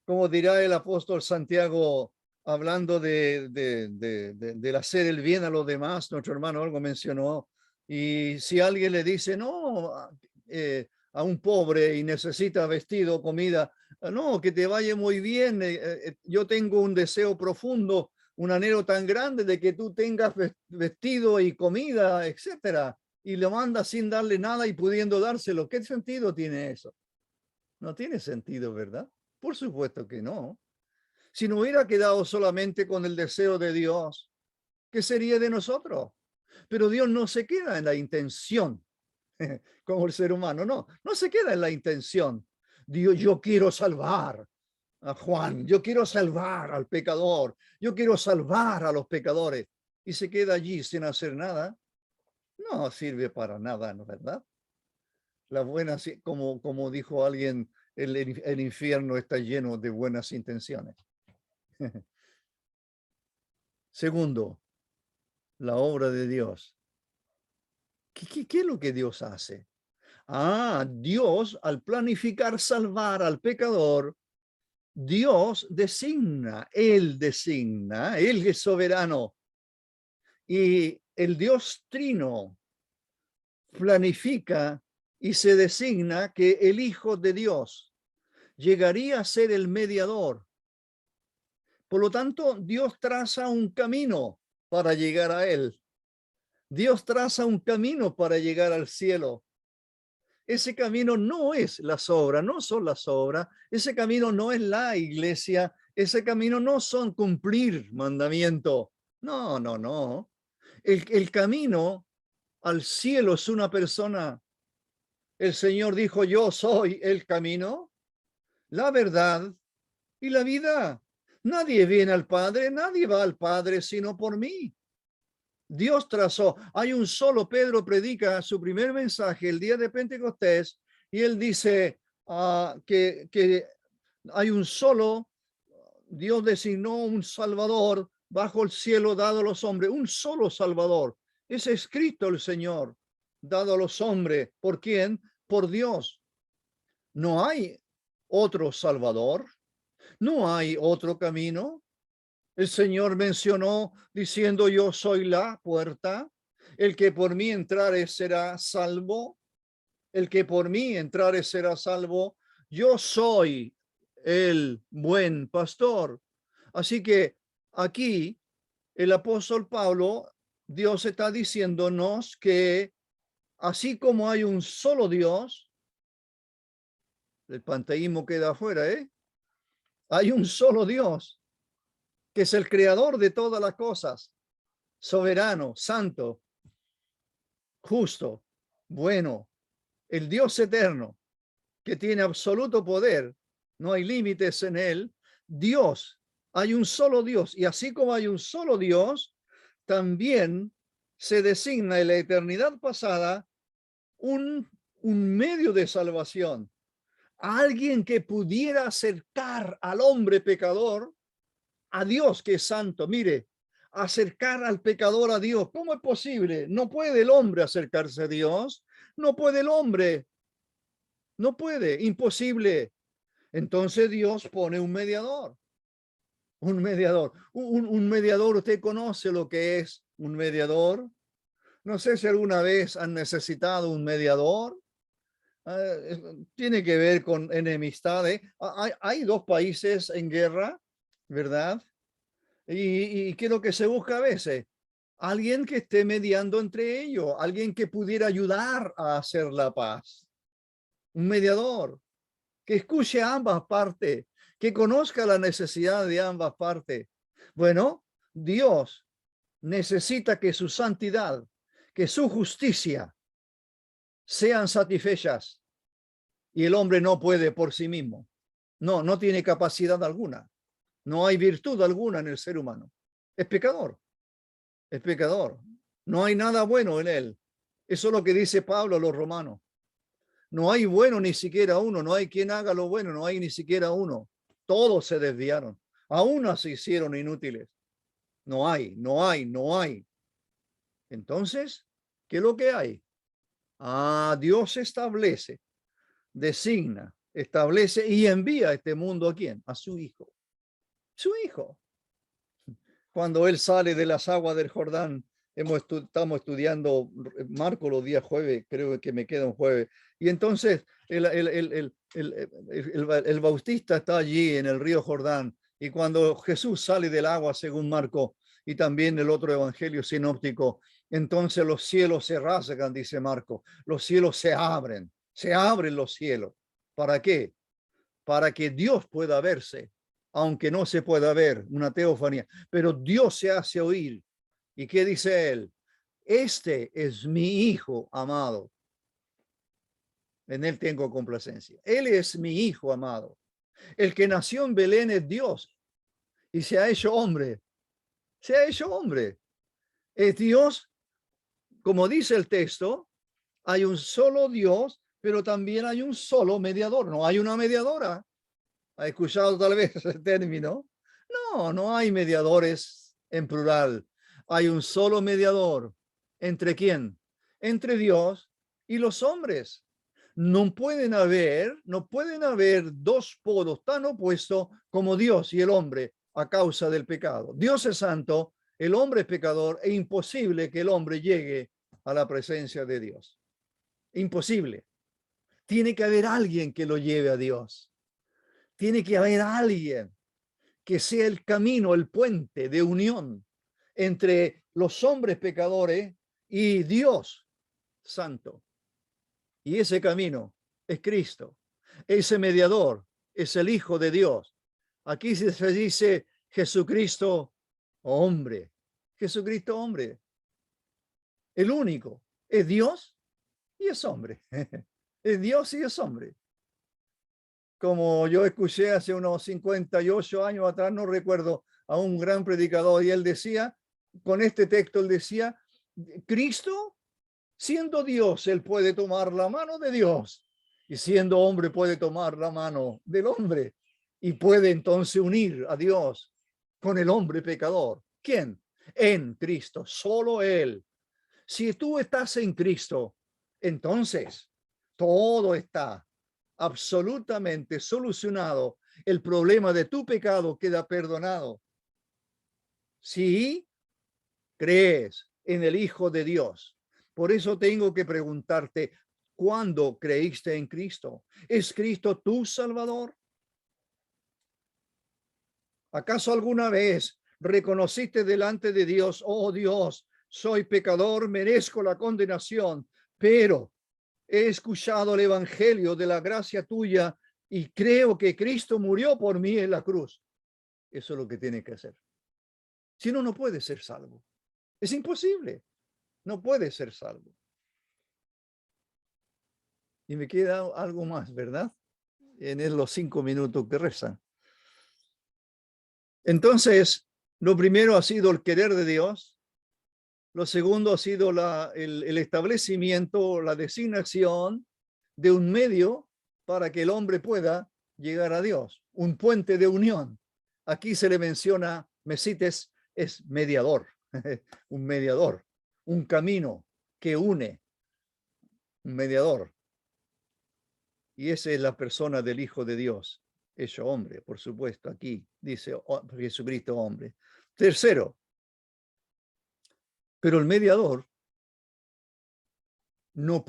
Como dirá el apóstol Santiago, hablando del hacer el bien a los demás, nuestro hermano algo mencionó, y si alguien le dice, no, a un pobre y necesita vestido, comida, no, que te vaya muy bien, yo tengo un deseo profundo, un anhelo tan grande de que tú tengas vestido y comida, etcétera, y lo manda sin darle nada y pudiendo dárselo. ¿Qué sentido tiene eso? No tiene sentido, ¿verdad? Por supuesto que no. Si no hubiera quedado solamente con el deseo de Dios, ¿qué sería de nosotros? Pero Dios no se queda en la intención, como el ser humano, no se queda en la intención. Dios, yo quiero salvar a Juan, yo quiero salvar al pecador, yo quiero salvar a los pecadores, y se queda allí sin hacer nada. No sirve para nada, ¿no es verdad? La buena, como dijo alguien, el infierno está lleno de buenas intenciones. Segundo, la obra de Dios. ¿Qué es lo que Dios hace? Dios, al planificar salvar al pecador, Dios designa, Él es soberano. Y el Dios Trino planifica y se designa que el Hijo de Dios llegaría a ser el mediador. Por lo tanto, Dios traza un camino para llegar a Él. Dios traza un camino para llegar al cielo. Ese camino no es las obras, no son las obras. Ese camino no es la iglesia. Ese camino no son cumplir mandamiento. No. El camino al cielo es una persona. El Señor dijo, yo soy el camino, la verdad y la vida. Nadie viene al Padre, nadie va al Padre sino por mí. Dios trazó. Hay un solo, Pedro predica su primer mensaje el día de Pentecostés y él dice que hay un solo, Dios designó un Salvador bajo el cielo dado a los hombres, un solo Salvador. Es escrito el Señor, dado a los hombres. ¿Por quién? Por Dios. No hay otro Salvador, no hay otro camino. El Señor mencionó diciendo, yo soy la puerta, el que por mí entrare será salvo, el que por mí entrare será salvo. Yo soy el buen pastor. Así que aquí el apóstol Pablo, Dios está diciéndonos que así como hay un solo Dios, el panteísmo queda afuera, hay un solo Dios, que es el creador de todas las cosas, soberano, santo, justo, bueno, el Dios eterno, que tiene absoluto poder, no hay límites en él. Dios, hay un solo Dios, y así como hay un solo Dios, también se designa en la eternidad pasada un medio de salvación, alguien que pudiera acercar al hombre pecador a Dios, que es santo. Mire, acercar al pecador a Dios, ¿cómo es posible? No puede el hombre acercarse a Dios, no puede el hombre, no puede, imposible. Entonces Dios pone un mediador, un mediador. ¿Usted conoce lo que es un mediador? No sé si alguna vez han necesitado un mediador. Tiene que ver con enemistades. Hay dos países en guerra, ¿verdad? ¿Y qué es lo que se busca a veces? Alguien que esté mediando entre ellos, alguien que pudiera ayudar a hacer la paz. Un mediador que escuche a ambas partes, que conozca la necesidad de ambas partes. Bueno, Dios necesita que su santidad, que su justicia sean satisfechas, y el hombre no puede por sí mismo. No tiene capacidad alguna. No hay virtud alguna en el ser humano. Es pecador. Es pecador. No hay nada bueno en él. Eso es lo que dice Pablo a los romanos. No hay bueno ni siquiera uno. No hay quien haga lo bueno. No hay ni siquiera uno. Todos se desviaron. Aún se hicieron inútiles. No hay. Entonces, ¿qué es lo que hay? Dios establece, designa, establece y envía a este mundo ¿a quién? A su Hijo. Su Hijo. Cuando Él sale de las aguas del Jordán, estamos estudiando Marcos los días jueves, creo que me queda un jueves, y entonces el Bautista está allí en el río Jordán, y cuando Jesús sale del agua, según Marcos, y también el otro evangelio sinóptico, entonces los cielos se rasgan, dice Marcos, los cielos se abren los cielos. ¿Para qué? Para que Dios pueda verse, aunque no se pueda ver, una teofanía, pero Dios se hace oír. ¿Y qué dice él? este es mi hijo amado. En él tengo complacencia. Él es mi hijo amado. El que nació en Belén es Dios y se ha hecho hombre. Se ha hecho hombre. Es Dios, como dice el texto, hay un solo Dios, pero también hay un solo mediador. No hay una mediadora. ¿Ha escuchado tal vez ese término? No, no hay mediadores en plural. Hay un solo mediador. ¿Entre quién? Entre Dios y los hombres. No pueden haber dos polos tan opuestos como Dios y el hombre a causa del pecado. Dios es santo, el hombre es pecador, e imposible que el hombre llegue a la presencia de Dios. Imposible. Tiene que haber alguien que lo lleve a Dios. Tiene que haber alguien que sea el camino, el puente de unión entre los hombres pecadores y Dios santo. Y ese camino es Cristo. Ese mediador es el Hijo de Dios. Aquí se dice Jesucristo hombre. Jesucristo hombre. El único. Es Dios y es hombre. Es Dios y es hombre. Como yo escuché hace unos 58 años atrás, no recuerdo, a un gran predicador, y él decía, con este texto él decía, Cristo, siendo Dios, él puede tomar la mano de Dios, y siendo hombre puede tomar la mano del hombre, y puede entonces unir a Dios con el hombre pecador. ¿Quién? En Cristo, solo Él. Si tú estás en Cristo, entonces todo está absolutamente solucionado. El problema de tu pecado queda perdonado. Si crees en el Hijo de Dios. Por eso tengo que preguntarte, ¿cuándo creíste en Cristo? ¿Es Cristo tu Salvador? ¿Acaso alguna vez reconociste delante de Dios, oh Dios, soy pecador, merezco la condenación, pero he escuchado el evangelio de la gracia tuya y creo que Cristo murió por mí en la cruz? Eso es lo que tiene que hacer. Si no, no puede ser salvo. Es imposible. No puede ser salvo. Y me queda algo más, ¿verdad? En los 5 minutos que restan. Entonces, lo primero ha sido el querer de Dios. Lo segundo ha sido el establecimiento, la designación de un medio para que el hombre pueda llegar a Dios. Un puente de unión. Aquí se le menciona, Mesites es mediador, un mediador, un camino que une, un mediador. Y esa es la persona del Hijo de Dios, hecho hombre, por supuesto. Aquí dice Jesucristo hombre. Tercero, pero el mediador no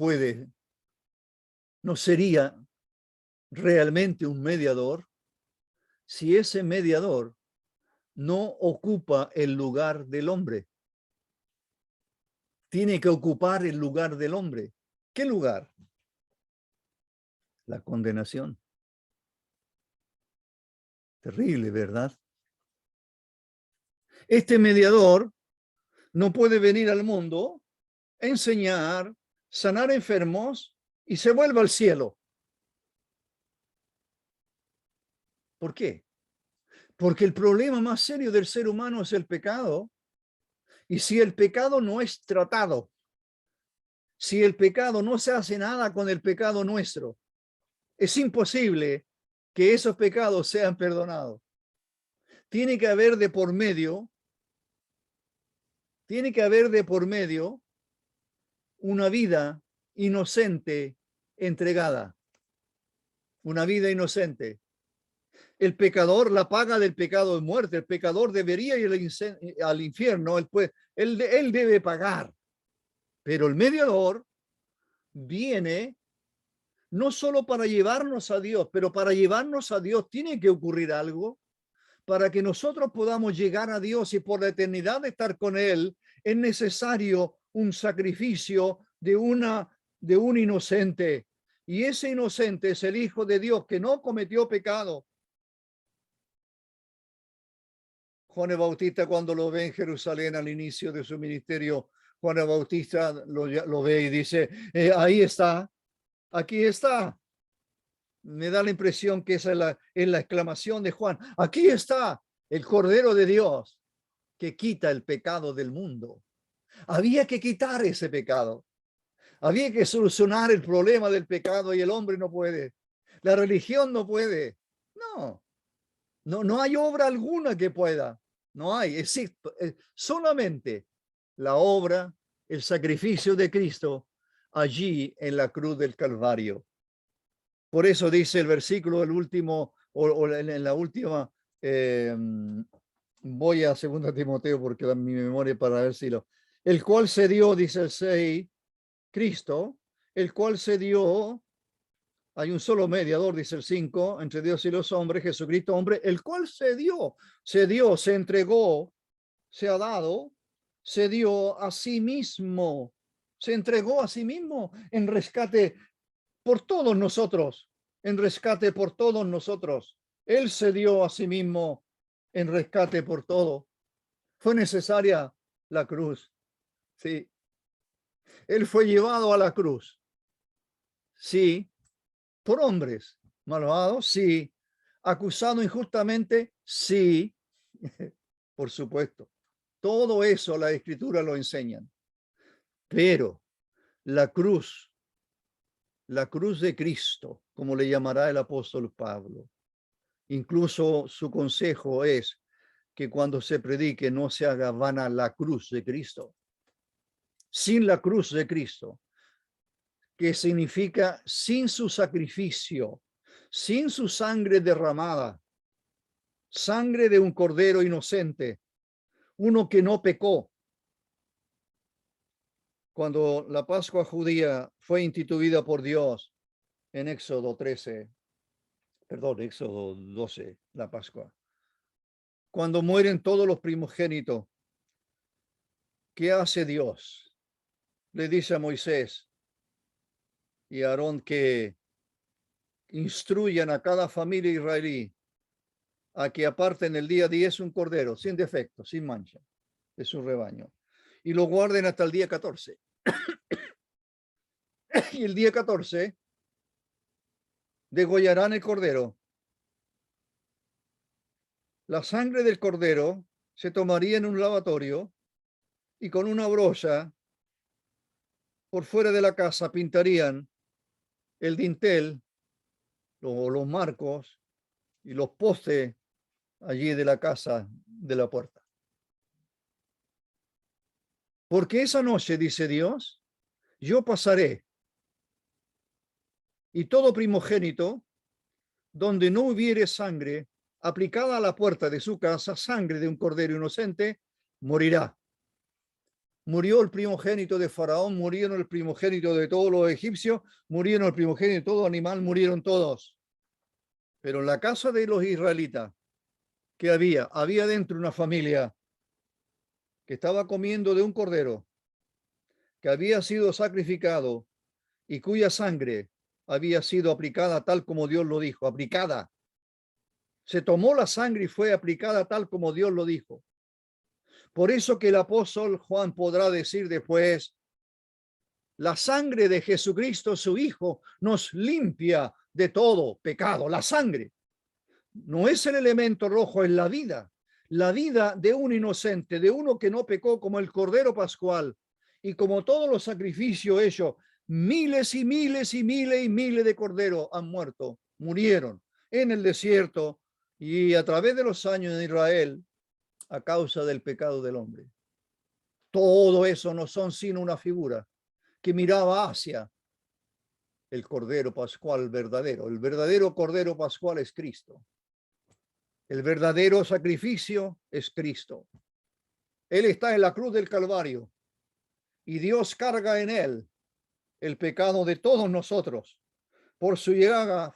sería realmente un mediador si ese mediador no ocupa el lugar del hombre. Tiene que ocupar el lugar del hombre. ¿Qué lugar? La condenación. Terrible, ¿verdad? Este mediador no puede venir al mundo, enseñar, sanar enfermos y se vuelve al cielo. ¿Por qué? Porque el problema más serio del ser humano es el pecado. Y si el pecado no es tratado, si el pecado no se hace nada con el pecado nuestro, es imposible que esos pecados sean perdonados. Tiene que haber de por medio una vida inocente entregada. Una vida inocente. El pecador, la paga del pecado es muerte. El pecador debería ir al infierno. Él debe pagar. Pero el mediador viene no solo para llevarnos a Dios, pero para llevarnos a Dios tiene que ocurrir algo. Para que nosotros podamos llegar a Dios y por la eternidad estar con Él, es necesario un sacrificio de un inocente. Y ese inocente es el Hijo de Dios que no cometió pecado. Juan el Bautista, cuando lo ve en Jerusalén al inicio de su ministerio, Juan el Bautista lo ve y dice, ahí está, aquí está. Me da la impresión que esa es la exclamación de Juan. Aquí está el Cordero de Dios que quita el pecado del mundo. Había que quitar ese pecado. Había que solucionar el problema del pecado y el hombre no puede. La religión no puede. No hay obra alguna que pueda. No hay. Existe solamente la obra, el sacrificio de Cristo allí en la cruz del Calvario. Por eso dice el versículo, el último, o en la última, voy a 2 Timoteo porque mi memoria para ver si lo... El cual se dio, dice el 6, Cristo, el cual se dio, hay un solo mediador, dice el 5, entre Dios y los hombres, Jesucristo hombre, el cual se dio, se entregó, se ha dado, se dio a sí mismo, se entregó a sí mismo en rescate por todos nosotros, en rescate por todos nosotros. Él se dio a sí mismo en rescate por todo. Fue necesaria la cruz. Sí. Él fue llevado a la cruz. Sí. Por hombres malvados. Sí. Acusado injustamente. Sí. Por supuesto. Todo eso la Escritura lo enseñan. Pero la cruz de Cristo, como le llamará el apóstol Pablo. Incluso su consejo es que cuando se predique no se haga vana la cruz de Cristo. Sin la cruz de Cristo, que significa sin su sacrificio, sin su sangre derramada, sangre de un cordero inocente, uno que no pecó. Cuando la Pascua judía fue instituida por Dios en Éxodo 12, la Pascua. Cuando mueren todos los primogénitos, ¿qué hace Dios? Le dice a Moisés y a Aarón que instruyan a cada familia israelí a que aparten el día 10 un cordero sin defecto, sin mancha, de su rebaño, y lo guarden hasta el día 14. Y el día 14 degollarán el cordero. La sangre del cordero se tomaría en un lavatorio y con una brocha por fuera de la casa pintarían el dintel, los marcos y los postes allí de la casa de la puerta. Porque esa noche, dice Dios, yo pasaré y todo primogénito donde no hubiere sangre aplicada a la puerta de su casa, sangre de un cordero inocente, morirá. Murió el primogénito de Faraón, murieron el primogénito de todos los egipcios, murieron el primogénito de todo animal, murieron todos. Pero en la casa de los israelitas, ¿qué había? Había dentro una familia que estaba comiendo de un cordero que había sido sacrificado y cuya sangre había sido aplicada tal como Dios lo dijo, aplicada. Se tomó la sangre y fue aplicada tal como Dios lo dijo. Por eso que el apóstol Juan podrá decir después, la sangre de Jesucristo, su Hijo, nos limpia de todo pecado. La sangre no es el elemento rojo, es la vida de un inocente, de uno que no pecó, como el Cordero Pascual. Y como todos los sacrificios hechos, miles y miles y miles y miles de corderos han muerto, murieron en el desierto y a través de los años en Israel a causa del pecado del hombre. Todo eso no son sino una figura que miraba hacia el Cordero Pascual verdadero. El verdadero Cordero Pascual es Cristo. El verdadero sacrificio es Cristo. Él está en la cruz del Calvario y Dios carga en él el pecado de todos nosotros. Por su llaga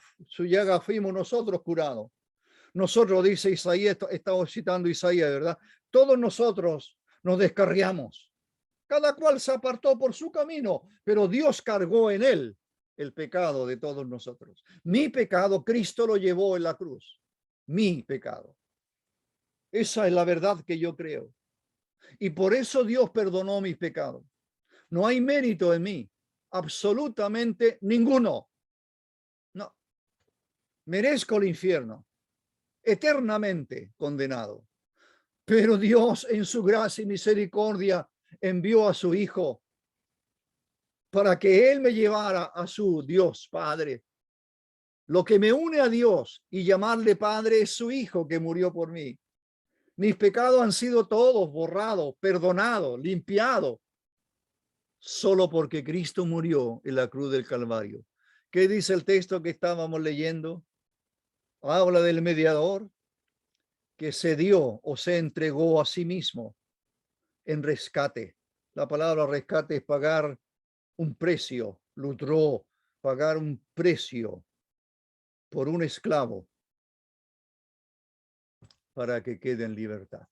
fuimos nosotros curados. Nosotros, dice Isaías, estamos citando Isaías, ¿verdad? Todos nosotros nos descarriamos. Cada cual se apartó por su camino, pero Dios cargó en él el pecado de todos nosotros. Mi pecado, Cristo lo llevó en la cruz. Mi pecado. Esa es la verdad que yo creo. Y por eso Dios perdonó mis pecados. No hay mérito en mí, absolutamente ninguno. No, merezco el infierno, eternamente condenado. Pero Dios en su gracia y misericordia envió a su Hijo para que Él me llevara a su Dios Padre. Lo que me une a Dios y llamarle Padre es su Hijo que murió por mí. Mis pecados han sido todos borrados, perdonados, limpiados, solo porque Cristo murió en la cruz del Calvario. ¿Qué dice el texto que estábamos leyendo? Habla del mediador que se dio o se entregó a sí mismo en rescate. La palabra rescate es pagar un precio, lutró, pagar un precio por un esclavo para que quede en libertad.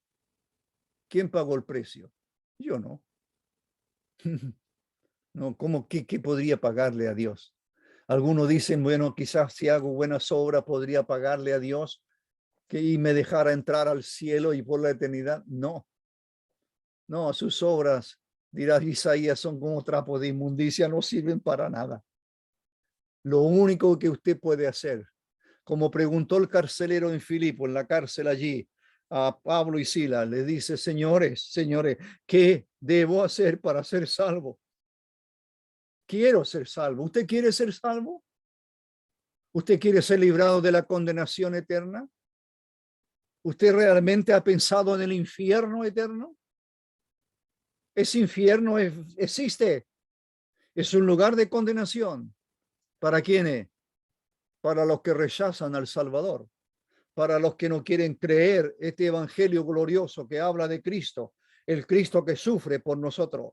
¿Quién pagó el precio? Yo no. No, ¿cómo qué podría pagarle a Dios? Algunos dicen, bueno, quizás si hago buenas obras podría pagarle a Dios y me dejara entrar al cielo y por la eternidad. No, no, sus obras, dirá Isaías, son como trapos de inmundicia, no sirven para nada. Lo único que usted puede hacer, como preguntó el carcelero en Filipo, en la cárcel allí, a Pablo y Silas, le dice, señores, ¿qué debo hacer para ser salvo? Quiero ser salvo. ¿Usted quiere ser salvo? ¿Usted quiere ser librado de la condenación eterna? ¿Usted realmente ha pensado en el infierno eterno? Ese infierno existe. Es un lugar de condenación. ¿Para quiénes? Para los que rechazan al Salvador. Para los que no quieren creer este evangelio glorioso que habla de Cristo, el Cristo que sufre por nosotros.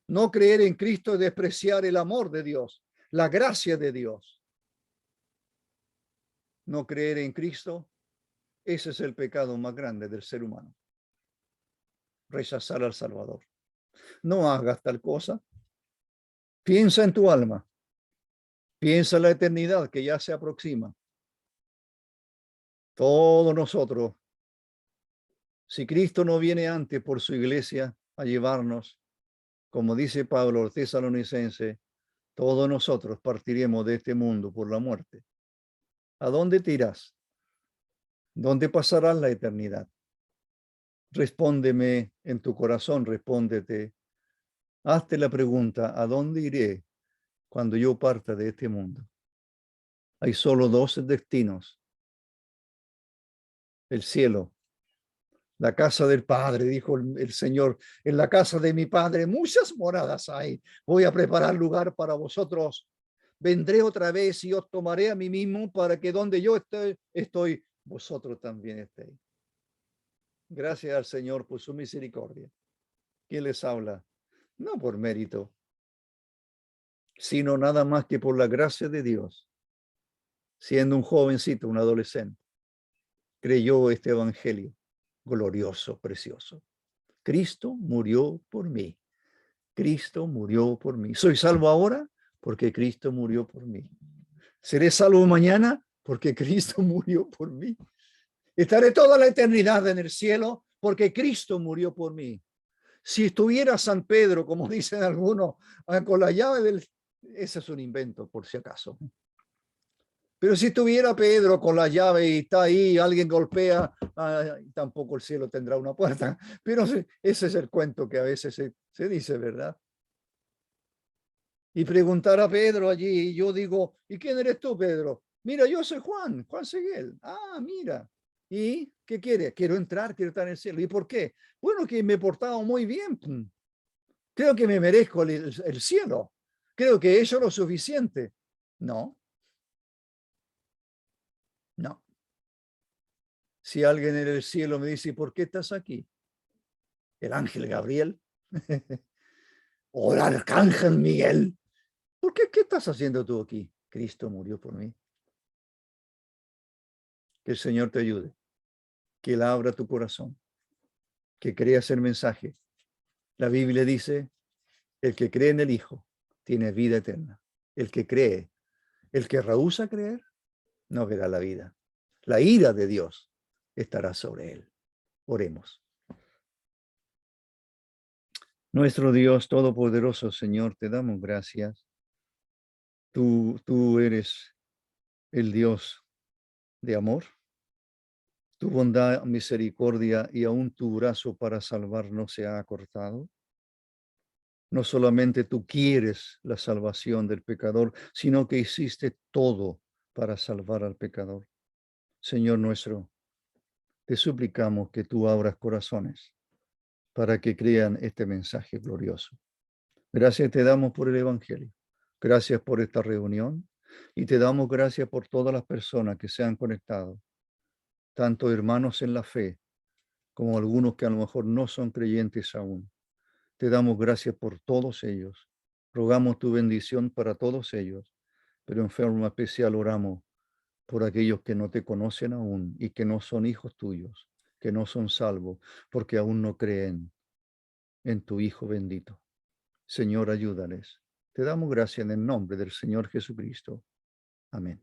No creer en Cristo es despreciar el amor de Dios, la gracia de Dios. No creer en Cristo, ese es el pecado más grande del ser humano. Rechazar al Salvador. No hagas tal cosa. Piensa en tu alma. Piensa en la eternidad que ya se aproxima. Todos nosotros, si Cristo no viene antes por su iglesia a llevarnos, como dice Pablo al Tesalonicense, todos nosotros partiremos de este mundo por la muerte. ¿A dónde te irás? ¿Dónde pasarás la eternidad? Respóndeme en tu corazón, respóndete. Hazte la pregunta, ¿a dónde iré cuando yo parta de este mundo? Hay solo dos destinos. El cielo, la casa del Padre, dijo el Señor. En la casa de mi Padre muchas moradas hay. Voy a preparar lugar para vosotros. Vendré otra vez y os tomaré a mí mismo para que donde yo estoy, vosotros también estéis. Gracias al Señor por su misericordia. ¿Quién les habla? No por mérito, sino nada más que por la gracia de Dios. Siendo un jovencito, un adolescente, creyó este evangelio glorioso, precioso. Cristo murió por mí. Cristo murió por mí. ¿Soy salvo ahora? Porque Cristo murió por mí. ¿Seré salvo mañana? Porque Cristo murió por mí. Estaré toda la eternidad en el cielo porque Cristo murió por mí. Si estuviera San Pedro, como dicen algunos, con la llave del... Ese es un invento, por si acaso. Pero si estuviera Pedro con la llave y está ahí, alguien golpea, tampoco el cielo tendrá una puerta. Pero ese es el cuento que a veces se dice, ¿verdad? Y preguntar a Pedro allí, y yo digo, ¿y quién eres tú, Pedro? Mira, yo soy Juan Seguel. Ah, mira. ¿Y qué quiere? Quiero entrar, quiero estar en el cielo. ¿Y por qué? Bueno, que me he portado muy bien. Creo que me merezco el cielo. Creo que he hecho lo suficiente. No. No. Si alguien en el cielo me dice, ¿por qué estás aquí? El ángel Gabriel o el arcángel Miguel. ¿Por qué? ¿Qué estás haciendo tú aquí? Cristo murió por mí. Que el Señor te ayude. Que Él abra tu corazón. Que creas el mensaje. La Biblia dice, el que cree en el Hijo tiene vida eterna. El que cree, el que rehúsa creer, no verá la vida. La ira de Dios estará sobre él. Oremos. Nuestro Dios Todopoderoso, Señor, te damos gracias. Tú eres el Dios de amor. Tu bondad, misericordia y aún tu brazo para salvar no se ha acortado. No solamente tú quieres la salvación del pecador, sino que hiciste todo para salvar al pecador. Señor nuestro, te suplicamos que tú abras corazones para que crean este mensaje glorioso. Gracias te damos por el Evangelio. Gracias por esta reunión y te damos gracias por todas las personas que se han conectado, tanto hermanos en la fe como algunos que a lo mejor no son creyentes aún. Te damos gracias por todos ellos. Rogamos tu bendición para todos ellos, pero en forma especial oramos por aquellos que no te conocen aún y que no son hijos tuyos, que no son salvos, porque aún no creen en tu Hijo bendito. Señor, ayúdales. Te damos gracias en el nombre del Señor Jesucristo. Amén.